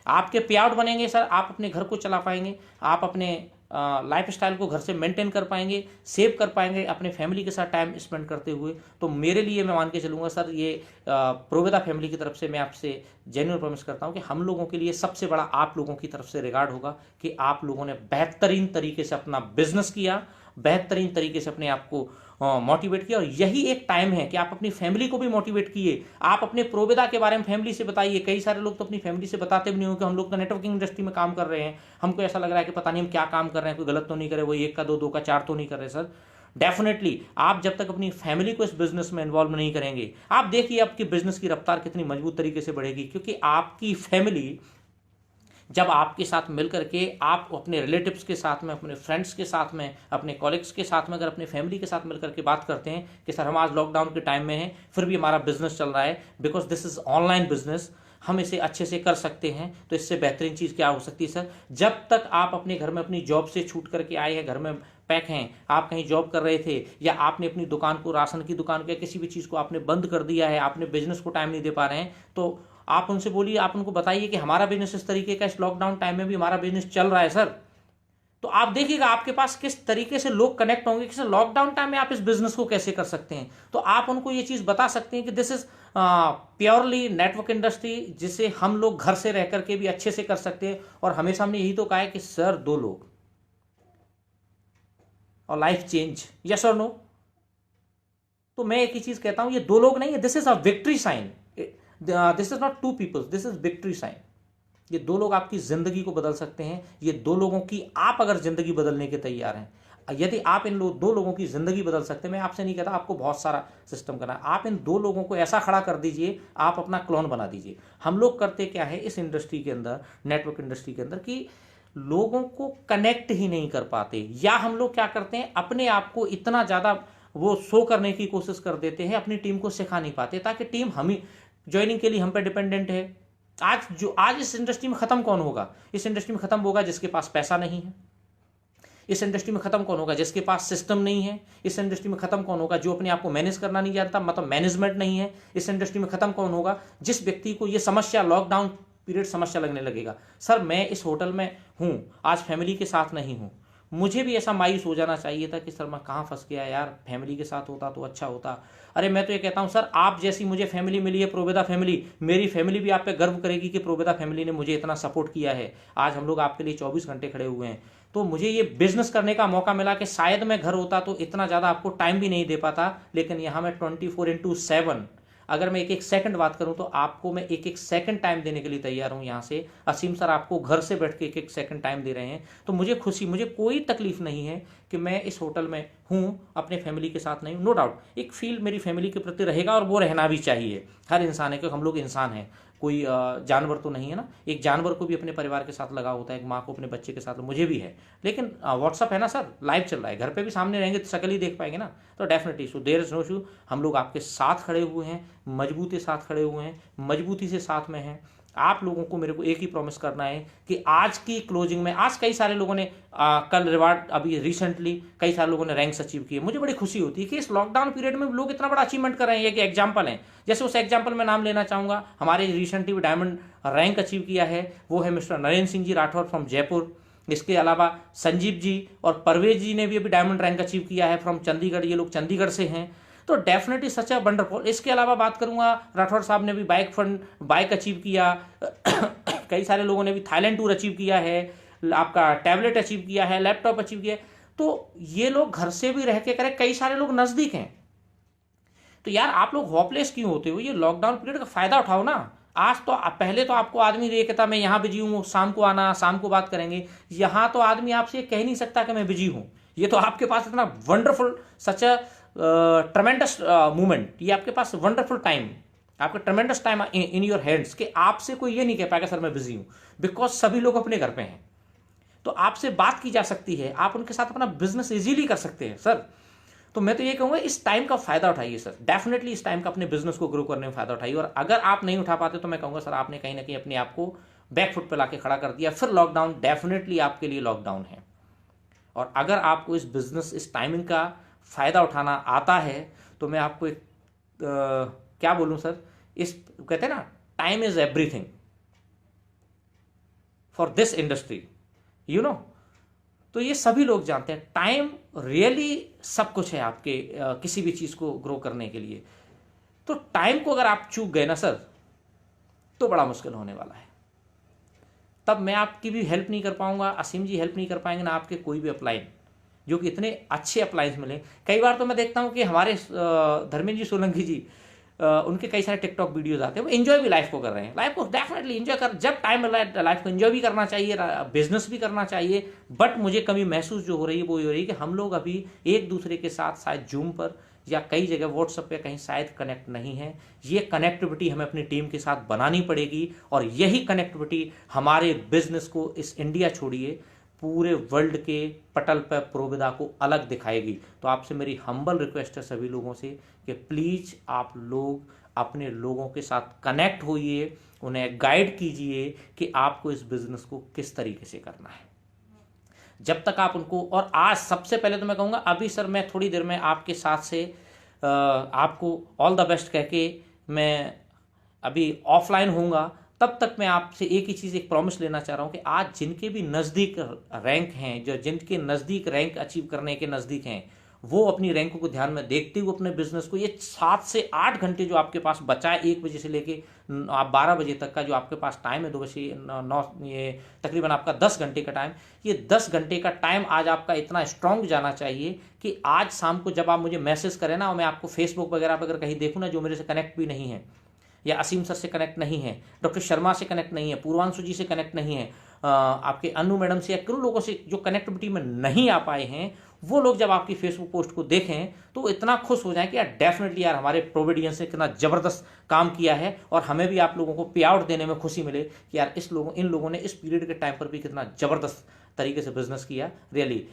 आपके पे आउट बनेंगे सर, आप अपने घर को चला पाएंगे, आप अपने लाइफ स्टाइल को घर से मेंटेन कर पाएंगे, सेव कर पाएंगे अपने फैमिली के साथ टाइम स्पेंड करते हुए। तो मेरे लिए मैं मान के चलूँगा सर, ये प्रोवेदा फैमिली की तरफ से मैं आपसे जेन्युइन प्रॉमिस करता हूँ कि हम लोगों के लिए सबसे बड़ा आप लोगों की तरफ से रिगार्ड होगा कि आप लोगों ने बेहतरीन तरीके से अपना बिजनेस किया, बेहतरीन तरीके से अपने आप को मोटिवेट किया। और यही एक टाइम है कि आप अपनी फैमिली को भी मोटिवेट किए, आप अपने प्रोवेदा के बारे में फैमिली से बताइए। कई सारे लोग तो अपनी फैमिली से बताते भी नहीं हो कि हम लोग तो नेटवर्किंग इंडस्ट्री में काम कर रहे हैं, हमको ऐसा लग रहा है कि पता नहीं हम क्या काम कर रहे हैं, कोई गलत तो नहीं करे, वो 1 का 2 का 4 तो नहीं कर रहे। सर डेफिनेटली आप जब तक अपनी फैमिली को इस बिजनेस में इन्वॉल्व नहीं करेंगे, आप देखिए आपकी बिजनेस की रफ्तार कितनी मजबूत तरीके से बढ़ेगी। क्योंकि आपकी फैमिली जब आपके साथ मिलकर के आप अपने रिलेटिव्स के साथ में, अपने फ्रेंड्स के साथ में, अपने कॉलिग्स के साथ में, अगर अपने फैमिली के साथ मिलकर के बात करते हैं कि सर हम आज लॉकडाउन के टाइम में हैं फिर भी हमारा बिजनेस चल रहा है, because this is online business, हम इसे अच्छे से कर सकते हैं, तो इससे बेहतरीन चीज़ क्या हो सकती है सर। जब तक आप अपने घर में अपनी जॉब से छूट करके आए हैं, घर में पैक हैं, आप कहीं जॉब कर रहे थे या आपने अपनी दुकान को, राशन की दुकान को या किसी भी चीज़ को आपने बंद कर दिया है, आपने बिजनेस को टाइम नहीं दे पा रहे हैं, तो आप उनसे बोलिए, आप उनको बताइए कि हमारा बिजनेस इस तरीके का, इस लॉकडाउन टाइम में भी हमारा बिजनेस चल रहा है सर। तो आप देखिएगा आपके पास किस तरीके से लोग कनेक्ट होंगे कि सर लॉकडाउन टाइम में आप इस बिजनेस को कैसे कर सकते हैं। तो आप उनको ये चीज़ बता सकते हैं कि this is purely network industry, जिसे हम लोग घर से रह करके भी अच्छे से कर सकते हैं। और हमेशा हमने यही तो कहा है कि सर 2 लोग और लाइफ चेंज, यस और नो। तो मैं एक ही चीज़ कहता हूं, ये 2 लोग नहीं है, this is a victory sign, this is not 2 peoples, this is victory sign. ये 2 लोग आपकी जिंदगी को बदल सकते हैं। ये 2 लोगों की आप अगर जिंदगी बदलने के तैयार हैं, यदि आप इन 2 लोगों की जिंदगी बदल सकते हैं, मैं आपसे नहीं कहता आपको बहुत सारा सिस्टम करना है, आप इन 2 लोगों को ऐसा खड़ा कर दीजिए, आप अपना क्लोन बना दीजिए। हम लोग करते क्या है इस इंडस्ट्री के अंदर, नेटवर्क इंडस्ट्री के अंदर, कि लोगों को कनेक्ट ही नहीं कर पाते, या हम लोग क्या करते हैं अपने आप को इतना ज़्यादा वो शो करने की कोशिश कर देते हैं, अपनी टीम को सिखा नहीं पाते, ताकि टीम हम ही ज्वाइनिंग के लिए हम पे डिपेंडेंट है। आज इस इंडस्ट्री में खत्म कौन होगा? इस इंडस्ट्री में खत्म होगा जिसके पास पैसा नहीं है। इस इंडस्ट्री में खत्म कौन होगा? जिसके पास सिस्टम नहीं है। इस इंडस्ट्री में खत्म कौन होगा? जो अपने आप को मैनेज करना नहीं जानता, मतलब मैनेजमेंट नहीं है। इस इंडस्ट्री में खत्म कौन होगा? जिस व्यक्ति को ये समस्या, लॉकडाउन पीरियड समस्या लगने लगेगा, सर मैं इस होटल में हूं, आज फैमिली के साथ नहीं हूं, मुझे भी ऐसा मायूस हो जाना चाहिए था कि सर मैं कहाँ फंस गया यार, फैमिली के साथ होता तो अच्छा होता। अरे मैं तो ये कहता हूँ सर, आप जैसी मुझे फैमिली मिली है प्रोवेदा फैमिली, मेरी फैमिली भी आप पे गर्व करेगी कि प्रोवेदा फैमिली ने मुझे इतना सपोर्ट किया है। आज हम लोग आपके लिए 24 घंटे खड़े हुए हैं। तो मुझे ये बिजनेस करने का मौका मिला कि शायद मैं घर होता तो इतना ज़्यादा आपको टाइम भी नहीं दे पाता, लेकिन यहाँ मैं 24/7, अगर मैं 1-1 सेकंड बात करूं तो आपको मैं 1-1 सेकंड टाइम देने के लिए तैयार हूं। यहाँ से असीम सर आपको घर से बैठ के 1-1 सेकंड टाइम दे रहे हैं, तो मुझे खुशी, मुझे कोई तकलीफ नहीं है कि मैं इस होटल में हूं, अपने फैमिली के साथ नहीं हूं। नो डाउट एक फील मेरी फैमिली के प्रति रहेगा, और वो रहना भी चाहिए। हर इंसान है, क्योंकि हम लोग इंसान हैं, कोई जानवर तो नहीं है ना। एक जानवर को भी अपने परिवार के साथ लगा होता है, एक माँ को अपने बच्चे के साथ, मुझे भी है। लेकिन व्हाट्सअप है ना सर, लाइव चल रहा है, घर पे भी सामने रहेंगे तो शकल ही देख पाएंगे ना। तो definitely so there is no issue, हम लोग आपके साथ खड़े हुए हैं, मजबूती साथ खड़े हुए हैं, मजबूती से साथ में हैं। आप लोगों को मेरे को एक ही प्रॉमिस करना है कि आज की क्लोजिंग में, आज कई सारे लोगों ने कल रिवार्ड, अभी रिसेंटली कई सारे लोगों ने रैंक्स अचीव किए। मुझे बड़ी खुशी होती है कि इस लॉकडाउन पीरियड में लोग इतना बड़ा अचीवमेंट कर रहे हैं। ये कि एग्जाम्पल हैं, जैसे उस एग्जाम्पल में नाम लेना चाहूँगा, हमारे रिसेंटली भी डायमंड रैंक अचीव किया है, वो है मिस्टर नरेंद्र सिंह जी राठौर फ्रॉम जयपुर। इसके अलावा संजीव जी और परवेज जी ने भी अभी डायमंड रैंक अचीव किया है फ्रॉम चंडीगढ़, ये लोग चंडीगढ़ से हैं। तो डेफिनेटली सच अ वंडरफुल। इसके अलावा बात करूंगा, राठौर साहब ने भी बाइक अचीव किया, कई सारे लोगों ने भी थाईलैंड टूर अचीव किया है, आपका टैबलेट अचीव किया है, लैपटॉप अचीव किया है। तो ये लोग घर से भी रह के करें, कई सारे लोग नजदीक हैं। तो यार आप लोग होपलेस क्यों होते हो? ये लॉकडाउन पीरियड का फायदा उठाओ ना। आज तो पहले तो आपको आदमी देखता मैं यहाँ बिजी हूँ, शाम को आना, शाम को बात करेंगे। यहाँ तो आदमी आपसे कह नहीं सकता कि मैं बिजी हूँ। ये तो आपके पास इतना वंडरफुल, सच अ ट्रमेंडस मूवमेंट, ये आपके पास वंडरफुल टाइम, आपका tremendous time in your hands, कि आपसे कोई ये नहीं कह पाएगा सर मैं बिजी हूँ, बिकॉज सभी लोग अपने घर पे हैं। तो आपसे बात की जा सकती है, आप उनके साथ अपना बिजनेस इजीली कर सकते हैं सर। तो मैं तो ये कहूंगा इस टाइम का फायदा उठाइए सर, डेफिनेटली इस टाइम का अपने बिजनेस को ग्रो करने में फायदा उठाइए। और अगर आप नहीं उठा पाते तो मैं कहूंगा सर आपने कहीं ना कहीं अपने आप को बैकफुट पे लाके खड़ा कर दिया। फिर लॉकडाउन डेफिनेटली आपके लिए लॉकडाउन है। और अगर आपको इस बिजनेस, इस टाइमिंग का फायदा उठाना आता है तो मैं आपको एक क्या बोलूं सर, इस कहते हैं ना, time is everything for this industry, you know. तो ये सभी लोग जानते हैं टाइम रियली सब कुछ है आपके किसी भी चीज को ग्रो करने के लिए। तो टाइम को अगर आप चूक गए ना सर तो बड़ा मुश्किल होने वाला है। तब मैं आपकी भी हेल्प नहीं कर पाऊंगा, असीम जी हेल्प नहीं कर पाएंगे, ना आपके कोई भी अपलाइन, जो कि इतने अच्छे अप्लायंस मिले। कई बार तो मैं देखता हूं कि हमारे धर्मेंद्र जी सोलंकी जी, उनके कई सारे टिकटॉक वीडियोस आते हैं, वो एंजॉय भी लाइफ को कर रहे हैं। लाइफ को डेफिनेटली एंजॉय कर, जब टाइम मिला है लाइफ को एंजॉय भी करना चाहिए, बिजनेस भी करना चाहिए। बट मुझे कमी महसूस जो हो रही है वो ये हो रही है कि हम लोग अभी एक दूसरे के साथ शायद जूम पर या कई जगह व्हाट्सएप पे कहीं शायद कनेक्ट नहीं है। ये कनेक्टिविटी हमें अपनी टीम के साथ बनानी पड़ेगी, और यही कनेक्टिविटी हमारे बिजनेस को, इस इंडिया छोड़िए पूरे वर्ल्ड के पटल पर प्रोविदा को अलग दिखाएगी। तो आपसे मेरी हम्बल रिक्वेस्ट है सभी लोगों से कि प्लीज आप लोग अपने लोगों के साथ कनेक्ट होइए, उन्हें गाइड कीजिए कि आपको इस बिजनेस को किस तरीके से करना है। जब तक आप उनको, और आज सबसे पहले तो मैं कहूँगा अभी सर मैं थोड़ी देर में आपके साथ से आपको ऑल द बेस्ट कह के मैं अभी ऑफलाइन होऊंगा। तब तक मैं आपसे एक ही चीज़, एक प्रॉमिस लेना चाह रहा हूँ कि आज जिनके भी नज़दीक रैंक हैं, जो जिनके नज़दीक रैंक अचीव करने के नज़दीक हैं, वो अपनी रैंकों को ध्यान में देखते हुए अपने बिजनेस को, ये 7 से 8 घंटे जो आपके पास बचा है, 1 बजे से लेके आप 12 बजे तक का जो आपके पास टाइम है, 2 बजे 9, ये तकरीबन आपका 10 घंटे का टाइम, ये 10 घंटे का टाइम आज आपका इतना स्ट्रांग जाना चाहिए कि आज शाम को जब आप मुझे मैसेज करें ना, और मैं आपको फेसबुक वगैरह पर अगर कहीं देखूँ ना, जो मेरे से कनेक्ट भी नहीं है, या असीम सर से कनेक्ट नहीं है, डॉक्टर शर्मा से कनेक्ट नहीं है, पूर्वांशु जी से कनेक्ट नहीं है, आपके अनु मैडम से, या किन लोगों से जो कनेक्टिविटी में नहीं आ पाए हैं, वो लोग जब आपकी फेसबुक पोस्ट को देखें तो इतना खुश हो जाएं कि यार डेफिनेटली यार हमारे प्रोविडेंस ने कितना जबरदस्त काम किया है, और हमें भी आप लोगों को पे आउट देने में खुशी मिले कि यार इन लोगों ने इस पीरियड के टाइम पर भी कितना जबरदस्त तरीके से बिजनेस किया। Really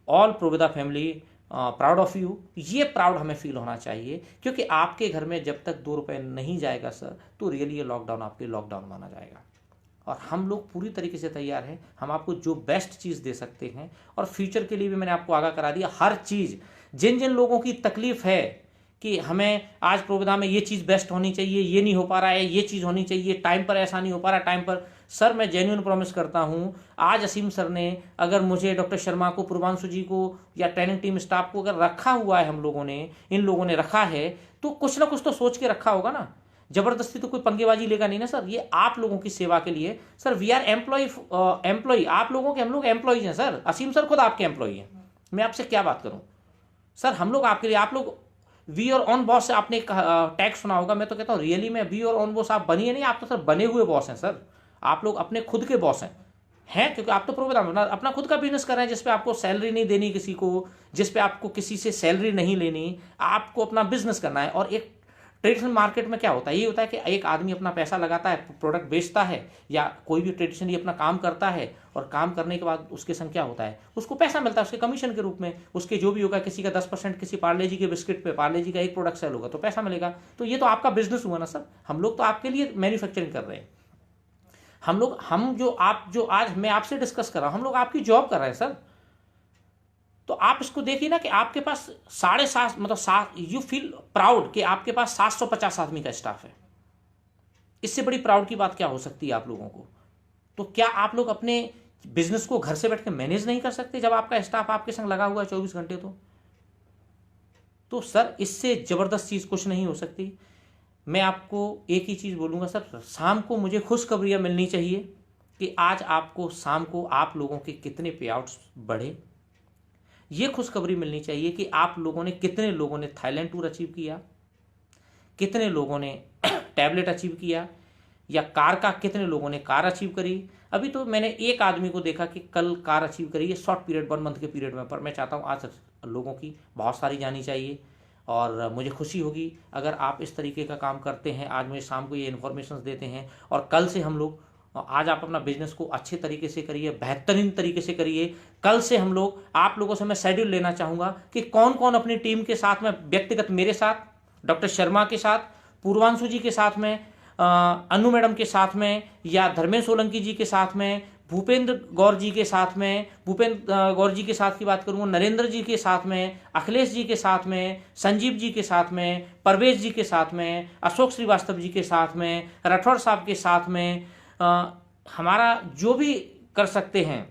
all Provida family proud of you. ये प्राउड हमें फील होना चाहिए, क्योंकि आपके घर में जब तक 2 रुपए नहीं जाएगा सर, तो रियली ये लॉकडाउन आपके लॉकडाउन माना जाएगा। और हम लोग पूरी तरीके से तैयार हैं, हम आपको जो बेस्ट चीज़ दे सकते हैं, और फ्यूचर के लिए भी मैंने आपको आगाह करा दिया। हर चीज़, जिन जिन लोगों की तकलीफ है कि हमें आज प्रोविदा में ये चीज़ बेस्ट होनी चाहिए, ये नहीं हो पा रहा है, ये चीज़ होनी चाहिए, टाइम पर ऐसा नहीं हो पा रहा, टाइम पर, सर मैं जेन्युइन प्रॉमिस करता हूँ, आज असीम सर ने अगर मुझे, डॉक्टर शर्मा को, पूर्वांशु जी को, या ट्रेनिंग टीम स्टाफ को अगर रखा हुआ है, हम लोगों ने, इन लोगों ने रखा है, तो कुछ ना कुछ तो सोच के रखा होगा ना। जबरदस्ती तो कोई पंगेबाजी लेगा नहीं ना सर। ये आप लोगों की सेवा के लिए सर, वी आर एम्प्लॉय आप लोगों के, हम लोग एम्प्लॉयज हैं सर। असीम सर खुद आपके एम्प्लॉय हैं, मैं आपसे क्या बात करूं सर। हम लोग आपके लिए, आप लोग वी और ऑन बॉस से आपने टैग सुना होगा, मैं तो कहता हूं रियली में वी और ऑन बॉस आप बनिए नहीं, आप तो सर बने हुए बॉस हैं सर। आप लोग अपने खुद के बॉस हैं क्योंकि आप तो प्रोग्राम अपना खुद का बिजनेस कर रहे हैं, जिसपे आपको सैलरी नहीं देनी किसी को, जिसपे आपको किसी से सैलरी नहीं लेनी, आपको अपना बिजनेस करना है। और एक ट्रेडिशनल मार्केट में क्या होता है, ये होता है कि एक आदमी अपना पैसा लगाता है, प्रोडक्ट बेचता है, या कोई भी ट्रेडिशनली अपना काम करता है, और काम करने के बाद उसके संग क्या होता है, उसको पैसा मिलता है उसके कमीशन के रूप में। उसके जो भी होगा, किसी का 10%, किसी पार्ले जी के बिस्किट पे, पार्ले जी का एक प्रोडक्ट सेल होगा तो पैसा मिलेगा। तो ये तो आपका बिजनेस हुआ ना सर। हम लोग तो आपके लिए मैन्युफैक्चरिंग कर रहे हैं, हम जो आज मैं आपसे डिस्कस कर रहा हूं, हम लोग आपकी जॉब कर रहे हैं सर। तो आप इसको देखिए ना कि आपके पास 7.5 मतलब यू फील प्राउड कि आपके पास 750 आदमी का स्टाफ है। इससे बड़ी प्राउड की बात क्या हो सकती है आप लोगों को। तो क्या आप लोग अपने बिजनेस को घर से बैठ के मैनेज नहीं कर सकते जब आपका स्टाफ आपके संग लगा हुआ है 24 घंटे? तो सर इससे जबरदस्त चीज कुछ नहीं हो सकती। मैं आपको एक ही चीज बोलूंगा सर, शाम को मुझे खुशखबरियां मिलनी चाहिए कि आज आपको शाम को आप लोगों के कितने पे आउट्स बढ़े। ये खुशखबरी मिलनी चाहिए कि आप लोगों ने, कितने लोगों ने थाईलैंड टूर अचीव किया, कितने लोगों ने टैबलेट अचीव किया, या कार का कितने लोगों ने कार अचीव करी। अभी तो मैंने एक आदमी को देखा कि कल कार अचीव करी है शॉर्ट पीरियड, 1 मंथ के पीरियड में, पर मैं चाहता हूँ आज लोगों की बहुत सारी जानी चाहिए और मुझे खुशी होगी अगर आप इस तरीके का काम करते हैं। आज मुझे शाम को ये इन्फॉर्मेशन देते हैं और कल से हम लोग, आज आप अपना बिजनेस को अच्छे तरीके से करिए, बेहतरीन तरीके से करिए। कल से हम लोग, आप लोगों से मैं शेड्यूल लेना चाहूँगा कि कौन कौन अपनी टीम के साथ में, व्यक्तिगत मेरे साथ, डॉक्टर शर्मा के साथ, पूर्वांशु जी के साथ में, अनु मैडम के साथ में, या धर्मेंद्र सोलंकी जी के साथ में, भूपेंद्र गौर जी के साथ में, भूपेंद्र गौर जी के साथ की बात करूँगा, नरेंद्र जी के साथ में, अखिलेश जी के साथ में, संजीव जी के साथ में, परवेज जी के साथ में, अशोक श्रीवास्तव जी के साथ में, राठौर साहब के साथ में, हमारा जो भी कर सकते हैं,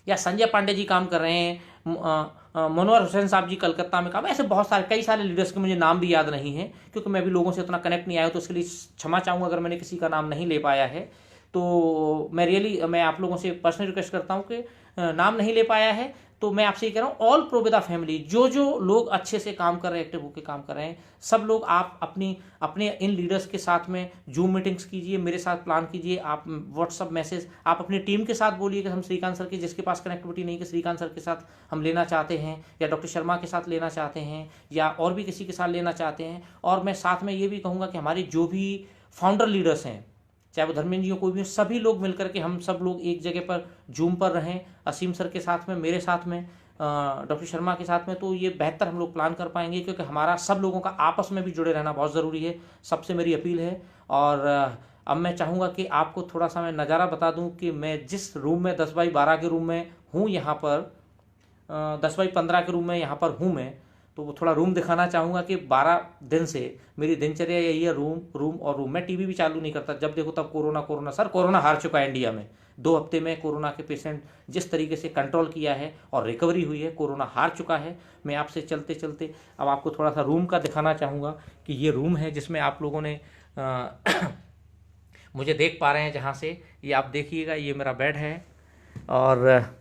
या संजय पांडे जी काम कर रहे हैं, मनोहर हुसैन साहब जी कलकत्ता में काम, ऐसे बहुत सारे, कई सारे लीडर्स के मुझे नाम भी याद नहीं है क्योंकि मैं भी लोगों से उतना कनेक्ट नहीं आया, तो उसके लिए क्षमा चाहूँगा अगर मैंने किसी का नाम नहीं ले पाया है। तो मैं आप लोगों से पर्सनल रिक्वेस्ट करता हूँ कि नाम नहीं ले पाया है तो मैं आपसे ये कह रहा हूँ, ऑल प्रोबेदा फैमिली, जो जो लोग अच्छे से काम कर रहे हैं, एक्टिव होकर काम कर रहे हैं, सब लोग आप अपने इन लीडर्स के साथ में जूम मीटिंग्स कीजिए, मेरे साथ प्लान कीजिए, आप व्हाट्सअप मैसेज, आप अपनी टीम के साथ बोलिए कि हम श्रीकांत सर के, जिसके पास कनेक्टिविटी नहीं, कि श्रीकांत सर के साथ हम लेना चाहते हैं, या डॉक्टर शर्मा के साथ लेना चाहते हैं, या और भी किसी के साथ लेना चाहते हैं। और मैं साथ में ये भी कहूँगा कि हमारे जो भी फाउंडर लीडर्स हैं, चाहे वो धर्मेंद्र जी हो, कोई भी, सभी लोग मिलकर के हम सब लोग एक जगह पर जूम पर रहें, असीम सर के साथ में, मेरे साथ में, डॉक्टर शर्मा के साथ में, तो ये बेहतर हम लोग प्लान कर पाएंगे, क्योंकि हमारा सब लोगों का आपस में भी जुड़े रहना बहुत ज़रूरी है, सबसे मेरी अपील है। और अब मैं चाहूँगा कि आपको थोड़ा सा मैं नज़ारा बता दूं कि मैं जिस रूम में 10x12 के रूम में हूँ, यहाँ पर 10x15 के रूम में यहाँ पर हूँ मैं, तो वो थोड़ा रूम दिखाना चाहूँगा कि 12 दिन से मेरी दिनचर्या यही है, रूम। मैं टीवी भी चालू नहीं करता, जब देखो तब कोरोना। सर कोरोना हार चुका है इंडिया में। 2 हफ्ते में कोरोना के पेशेंट जिस तरीके से कंट्रोल किया है और रिकवरी हुई है, कोरोना हार चुका है। मैं आपसे चलते चलते अब आपको थोड़ा सा रूम का दिखाना चाहूँगा कि ये रूम है जिसमें आप लोगों ने मुझे देख पा रहे हैं, जहाँ से ये आप देखिएगा, ये मेरा बेड है और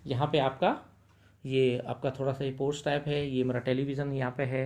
यहाँ पे ये आपका थोड़ा सा ये पोर्च टाइप है, ये मेरा टेलीविज़न यहाँ पे है,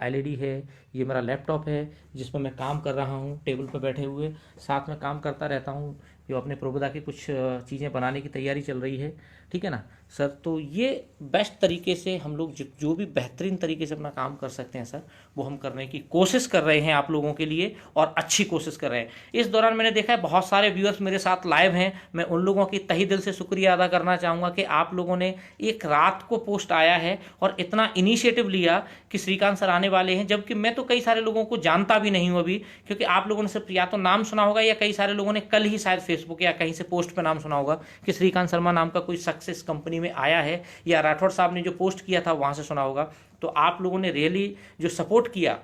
एलईडी है, ये मेरा लैपटॉप है जिस पर मैं काम कर रहा हूँ, टेबल पर बैठे हुए साथ में काम करता रहता हूँ, जो अपने प्रोबेदा की कुछ चीज़ें बनाने की तैयारी चल रही है, ठीक है ना सर। तो ये बेस्ट तरीके से हम लोग जो भी बेहतरीन तरीके से अपना काम कर सकते हैं सर, वो हम करने की कोशिश कर रहे हैं आप लोगों के लिए, और अच्छी कोशिश कर रहे हैं। इस दौरान मैंने देखा है बहुत सारे व्यूअर्स मेरे साथ लाइव हैं, मैं उन लोगों की तहे दिल से शुक्रिया अदा करना चाहूँगा कि आप लोगों ने एक रात को पोस्ट आया है और इतना इनिशिएटिव लिया कि श्रीकांत सर आने वाले हैं, जबकि मैं तो कई सारे लोगों को जानता भी नहीं हूँ अभी, क्योंकि आप लोगों ने सिर्फ या तो नाम सुना होगा, या कई सारे लोगों ने कल ही शायद फेसबुक या कहीं से पोस्ट पे नाम सुना होगा कि श्रीकांत शर्मा नाम का कोई सक्सेस कंपनी में आया है, या राठौड़ साहब ने जो पोस्ट किया था वहाँ से सुना होगा। तो आप लोगों ने रियली जो सपोर्ट किया,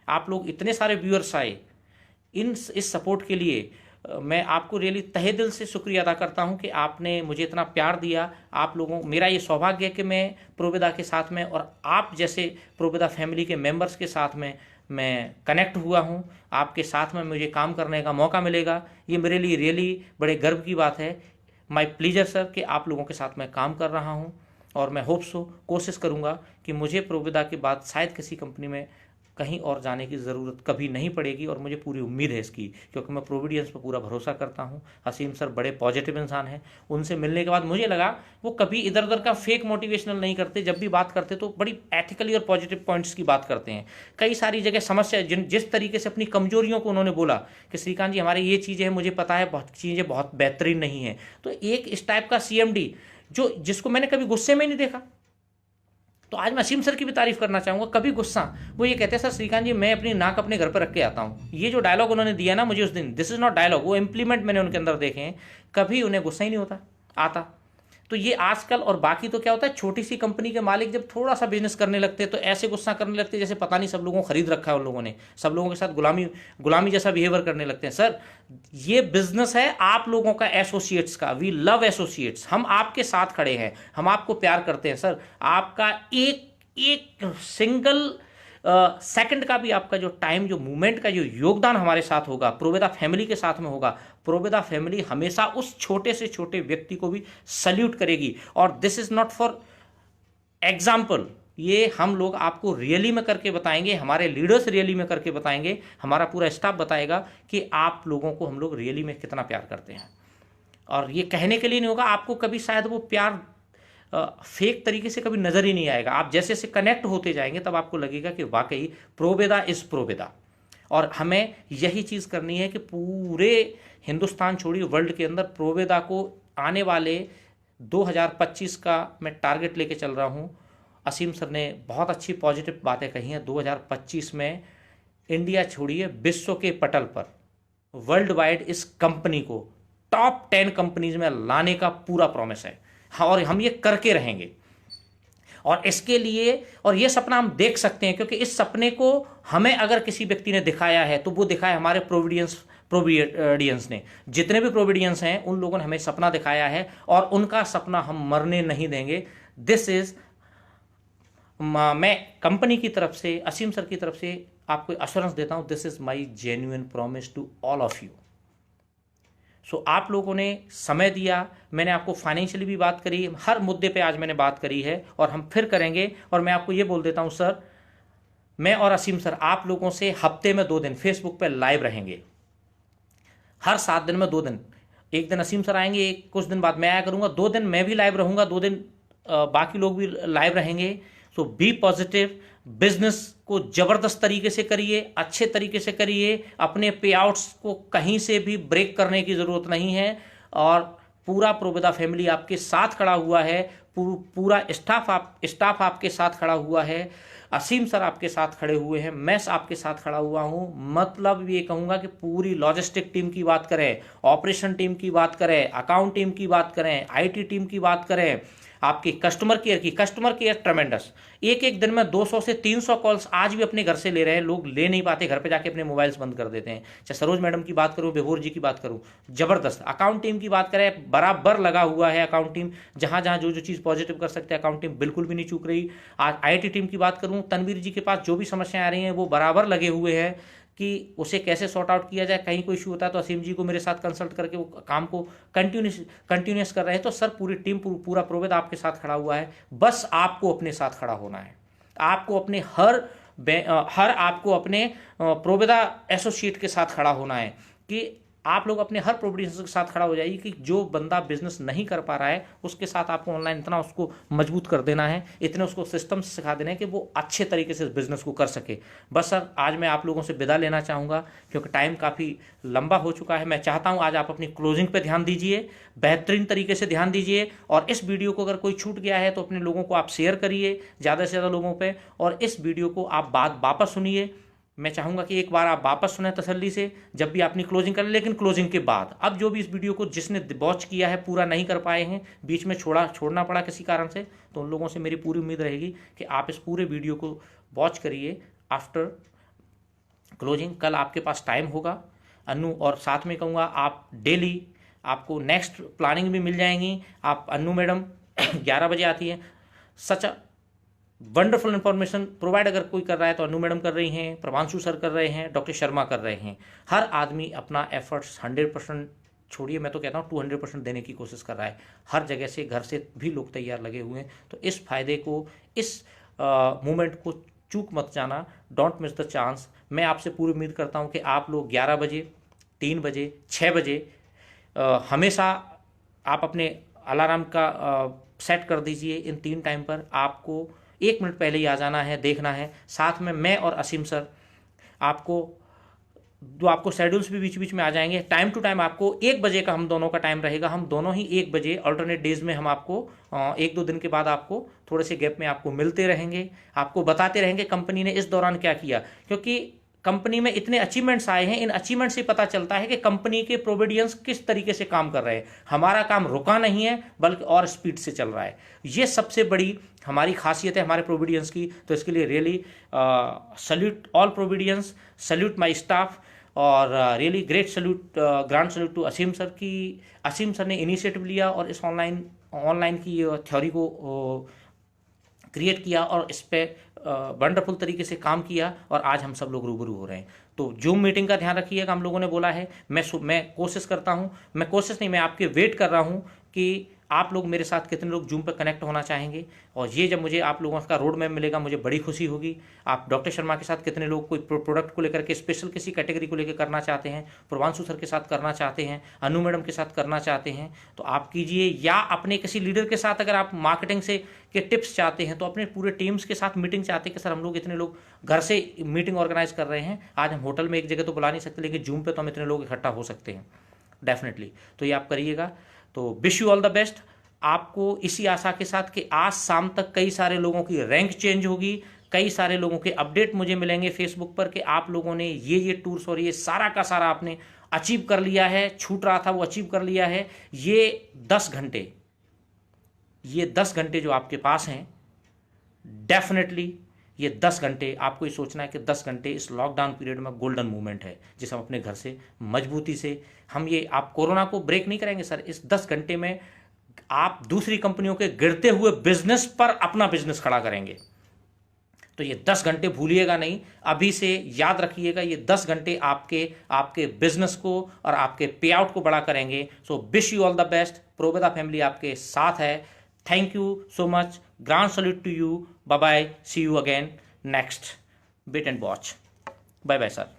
आप लोग इतने सारे व्यूअर्स आए, इस सपोर्ट के लिए मैं आपको रियली तहे दिल से शुक्रिया अदा करता हूं कि आपने मुझे इतना प्यार दिया। आप लोगों, मेरा ये सौभाग्य है कि मैं प्रोबेदा के साथ में और आप जैसे प्रोबेदा फैमिली के मेंबर्स के साथ में मैं कनेक्ट हुआ हूं। आपके साथ में मुझे काम करने का मौका मिलेगा, ये मेरे लिए रियली बड़े गर्व की बात है। माय प्लीजर सर कि आप लोगों के साथ मैं काम कर रहा हूं, और मैं होप सो, कोशिश करूंगा कि मुझे प्रोबेदा के बाद शायद किसी कंपनी में कहीं और जाने की ज़रूरत कभी नहीं पड़ेगी, और मुझे पूरी उम्मीद है इसकी, क्योंकि मैं प्रोविडेंस पर पूरा भरोसा करता हूं। हसीम सर बड़े पॉजिटिव इंसान हैं, उनसे मिलने के बाद मुझे लगा वो कभी इधर उधर का फेक मोटिवेशनल नहीं करते, जब भी बात करते तो बड़ी एथिकली और पॉजिटिव पॉइंट्स की बात करते हैं। कई सारी जगह समस्या, जिस तरीके से अपनी कमजोरियों को उन्होंने बोला कि श्रीकांत जी हमारी ये चीज़ें हैं, मुझे पता है बहुत चीज़ें बहुत बेहतरीन नहीं है, तो एक इस टाइप का CMD जिसको मैंने कभी गुस्से में नहीं देखा। तो आज मैं असीम सर की भी तारीफ करना चाहूँगा, कभी गुस्सा, वो ये कहते हैं सर श्रीकांत जी मैं अपनी नाक अपने घर पर रख के आता हूँ। ये जो डायलॉग उन्होंने दिया ना मुझे उस दिन, दिस इज नॉट डायलॉग, वो इम्प्लीमेंट मैंने उनके अंदर देखे हैं, कभी उन्हें गुस्सा ही नहीं आता। तो ये आजकल, और बाकी तो क्या होता है, छोटी सी कंपनी के मालिक जब थोड़ा सा बिजनेस करने लगते हैं तो ऐसे गुस्सा करने लगते हैं जैसे पता नहीं सब लोगों को खरीद रखा है उन लोगों ने, सब लोगों के साथ गुलामी जैसा बिहेवियर करने लगते हैं। सर ये बिजनेस है आप लोगों का, एसोसिएट्स का, वी लव एसोसिएट्स, हम आपके साथ खड़े हैं, हम आपको प्यार करते हैं सर। आपका एक सिंगल सेकंड का भी आपका जो टाइम, जो मूवमेंट का जो योगदान हमारे साथ होगा, प्रोवेदा फैमिली के साथ में होगा, प्रोवेदा फैमिली हमेशा उस छोटे से छोटे व्यक्ति को भी सल्यूट करेगी। और this is not for example, ये हम लोग आपको रियली में करके बताएंगे, हमारे लीडर्स रियली में करके बताएंगे, हमारा पूरा स्टाफ बताएगा कि आप लोगों को हम लोग रियली में कितना प्यार करते हैं। और ये कहने के लिए नहीं होगा, आपको कभी शायद वो प्यार फेक तरीके से कभी नजर ही नहीं आएगा। आप जैसे जैसे कनेक्ट होते जाएंगे तब आपको लगेगा कि वाकई प्रोवेदा इज प्रोवेदा। और हमें यही चीज करनी है कि पूरे हिंदुस्तान छोड़िए वर्ल्ड के अंदर प्रोवेदा को आने वाले 2025 का मैं टारगेट लेके चल रहा हूं। असीम सर ने बहुत अच्छी पॉजिटिव बातें कही हैं। 2025 में इंडिया छोड़िए विश्व के पटल पर वर्ल्ड वाइड इस कंपनी को टॉप 10 कंपनीज में लाने का पूरा प्रॉमिस है। और हम ये करके रहेंगे। और इसके लिए, और ये सपना हम देख सकते हैं क्योंकि इस सपने को हमें अगर किसी व्यक्ति ने दिखाया है तो वो दिखाया हमारे प्रोविडियंस ने। जितने भी प्रोविडियंस हैं उन लोगों ने हमें सपना दिखाया है और उनका सपना हम मरने नहीं देंगे। दिस इज, मैं कंपनी की तरफ से, असीम सर की तरफ से आपको अश्योरेंस देता हूं, this is my genuine promise to all of you. So आप लोगों ने समय दिया, मैंने आपको फाइनेंशियली भी बात करी, हर मुद्दे पे आज मैंने बात करी है और हम फिर करेंगे। और मैं आपको ये बोल देता हूं सर, मैं और असीम सर आप लोगों से हफ्ते में 2 दिन फेसबुक पे लाइव रहेंगे। हर 7 दिन में 2 दिन, एक दिन असीम सर आएंगे, कुछ दिन बाद मैं आया करूंगा, 2 दिन मैं भी लाइव रहूंगा, 2 दिन बाकी लोग भी लाइव रहेंगे। सो बी पॉजिटिव, बिजनेस को जबरदस्त तरीके से करिए, अच्छे तरीके से करिए, अपने पे आउट्स को कहीं से भी ब्रेक करने की जरूरत नहीं है। और पूरा प्रोवेदा फैमिली आपके साथ खड़ा हुआ है, पूरा स्टाफ आपके साथ खड़ा हुआ है, असीम सर आपके साथ खड़े हुए हैं, मैं आपके साथ खड़ा हुआ हूं। मतलब ये कहूंगा कि पूरी लॉजिस्टिक टीम की बात करें, ऑपरेशन टीम की बात करें, अकाउंट टीम की बात करें, आईटी टीम की बात करें, आपकी कस्टमर केयर ट्रेमेंडस। एक दिन में 200 से 300 कॉल्स आज भी अपने घर से ले रहे हैं लोग, ले नहीं पाते, घर पे जाके अपने मोबाइल्स बंद कर देते हैं। चाहे सरोज मैडम की बात करूं, बेभोर जी की बात करूं, जबरदस्त। अकाउंट टीम की बात करें, बराबर लगा हुआ है अकाउंट टीम, जहां जहां जो चीज पॉजिटिव कर सकते हैं अकाउंट टीम बिल्कुल भी नहीं चूक रही। आज आईटी टीम की बात करूं, तनवीर जी के पास जो भी समस्याएं आ रही हैं वो बराबर लगे हुए हैं कि उसे कैसे सॉर्ट आउट किया जाए। कहीं कोई इशू होता है तो असीम जी को मेरे साथ कंसल्ट करके वो काम को कंटिन्यूस कर रहे हैं। तो सर पूरी टीम, पूरा प्रोवेदा आपके साथ खड़ा हुआ है। बस आपको अपने साथ खड़ा होना है। आपको अपने आपको अपने प्रोवेदा एसोसिएट के साथ खड़ा होना है कि आप लोग अपने हर प्रोविडेंस के साथ खड़ा हो जाइए कि जो बंदा बिजनेस नहीं कर पा रहा है उसके साथ आपको ऑनलाइन इतना उसको मजबूत कर देना है, इतने उसको सिस्टम सिखा देना है कि वो अच्छे तरीके से बिजनेस को कर सके। बस सर आज मैं आप लोगों से विदा लेना चाहूँगा क्योंकि टाइम काफ़ी लंबा हो चुका है। मैं चाहता हूँ आज आप अपनी क्लोजिंग पे ध्यान दीजिए, बेहतरीन तरीके से ध्यान दीजिए। और इस वीडियो को अगर कोई छूट गया है तो अपने लोगों को आप शेयर करिए ज़्यादा से ज़्यादा लोगों पर, और इस वीडियो को आप वापस सुनिए। मैं चाहूँगा कि एक बार आप वापस सुने तसल्ली से जब भी अपनी क्लोजिंग करें, लेकिन क्लोजिंग के बाद अब जो भी इस वीडियो को जिसने वॉच किया है, पूरा नहीं कर पाए हैं, बीच में छोड़ना पड़ा किसी कारण से, तो उन लोगों से मेरी पूरी उम्मीद रहेगी कि आप इस पूरे वीडियो को वॉच करिए आफ्टर क्लोजिंग। कल आपके पास टाइम होगा अनु, और साथ में कहूँगा आप डेली आपको नेक्स्ट प्लानिंग भी मिल जाएंगी। आप अनु मैडम 11 बजे आती है, सच वंडरफुल इंफॉर्मेशन प्रोवाइड अगर कोई कर रहा है तो अनु मैडम कर रही हैं, प्रभांशु सर कर रहे हैं, डॉक्टर शर्मा कर रहे हैं। हर आदमी अपना एफर्ट्स 100% छोड़िए, मैं तो कहता हूँ 200% देने की कोशिश कर रहा है। हर जगह से, घर से भी लोग तैयार लगे हुए हैं। तो इस फायदे को, इस मूवमेंट को चूक मत जाना, डोंट मिस द चांस। मैं आपसे पूरी उम्मीद करता हूँ कि आप लोग 11 बजे, 3 बजे, 6 बजे हमेशा आप अपने अलार्म का सेट कर दीजिए। इन 3 टाइम पर आपको 1 मिनट पहले ही आ जाना है, देखना है। साथ में मैं और असीम सर आपको शेड्यूल्स भी बीच बीच में आ जाएंगे। टाइम टू टाइम आपको 1 बजे का हम दोनों का टाइम रहेगा। हम दोनों ही 1 बजे अल्टरनेट डेज में हम आपको 1-2 दिन के बाद आपको थोड़े से गैप में आपको मिलते रहेंगे, आपको बताते रहेंगे कंपनी ने इस दौरान क्या किया। क्योंकि कंपनी में इतने अचीवमेंट्स आए हैं, इन अचीवमेंट से पता चलता है कि कंपनी के प्रोविडेंस किस तरीके से काम कर रहे हैं। हमारा काम रुका नहीं है बल्कि और स्पीड से चल रहा है। ये सबसे बड़ी हमारी खासियत है हमारे प्रोविडेंस की। तो इसके लिए really salute all Providence, salute my staff, और really great salute, grand salute to Aseem sir की असीम सर ने इनिशिएटिव लिया और इस ऑनलाइन की थ्योरी को क्रिएट किया और इस पर वंडरफुल तरीके से काम किया और आज हम सब लोग रूबरू हो रहे हैं। तो जूम मीटिंग का ध्यान रखिएगा, हम लोगों ने बोला है। मैं कोशिश करता हूँ, मैं कोशिश नहीं, मैं आपके वेट कर रहा हूँ कि आप लोग मेरे साथ कितने लोग जूम पर कनेक्ट होना चाहेंगे। और ये जब मुझे आप लोगों का रोड मैप मिलेगा मुझे बड़ी खुशी होगी। आप डॉक्टर शर्मा के साथ कितने लोग कोई प्रोडक्ट को लेकर के स्पेशल किसी कैटेगरी को लेकर करना चाहते हैं, पूर्वांशु सर के साथ करना चाहते हैं, अनु मैडम के साथ करना चाहते हैं, तो आप कीजिए। या अपने किसी लीडर के साथ अगर आप मार्केटिंग से के टिप्स चाहते हैं, तो अपने पूरे टीम्स के साथ मीटिंग चाहते हैं कि सर हम लोग इतने लोग घर से मीटिंग ऑर्गेनाइज कर रहे हैं, आज हम होटल में एक जगह तो बुला नहीं सकते, लेकिन जूम पे तो हम इतने लोग इकट्ठा हो सकते हैं डेफिनेटली। तो ये आप करिएगा। तो wish you all the best. आपको इसी आशा के साथ कि आज शाम तक कई सारे लोगों की रैंक चेंज होगी, कई सारे लोगों के अपडेट मुझे मिलेंगे फेसबुक पर कि आप लोगों ने ये टूर्स और ये सारा का सारा आपने अचीव कर लिया है, छूट रहा था वो अचीव कर लिया है। ये 10 घंटे जो आपके पास हैं, डेफिनेटली ये 10 घंटे आपको ये सोचना है कि 10 घंटे इस लॉकडाउन पीरियड में गोल्डन मोमेंट है, जिसे हम अपने घर से मजबूती से हम ये आप कोरोना को ब्रेक नहीं करेंगे सर। इस 10 घंटे में आप दूसरी कंपनियों के गिरते हुए बिजनेस पर अपना बिजनेस खड़ा करेंगे। तो ये 10 घंटे भूलिएगा नहीं, अभी से याद रखिएगा। ये 10 घंटे आपके बिजनेस को और आपके पे आउट को बड़ा करेंगे। So wish you all the best. Provida family आपके साथ है। Thank you so much. Grand salute to you. Bye bye. See you again next. Wait and watch. Bye bye sir.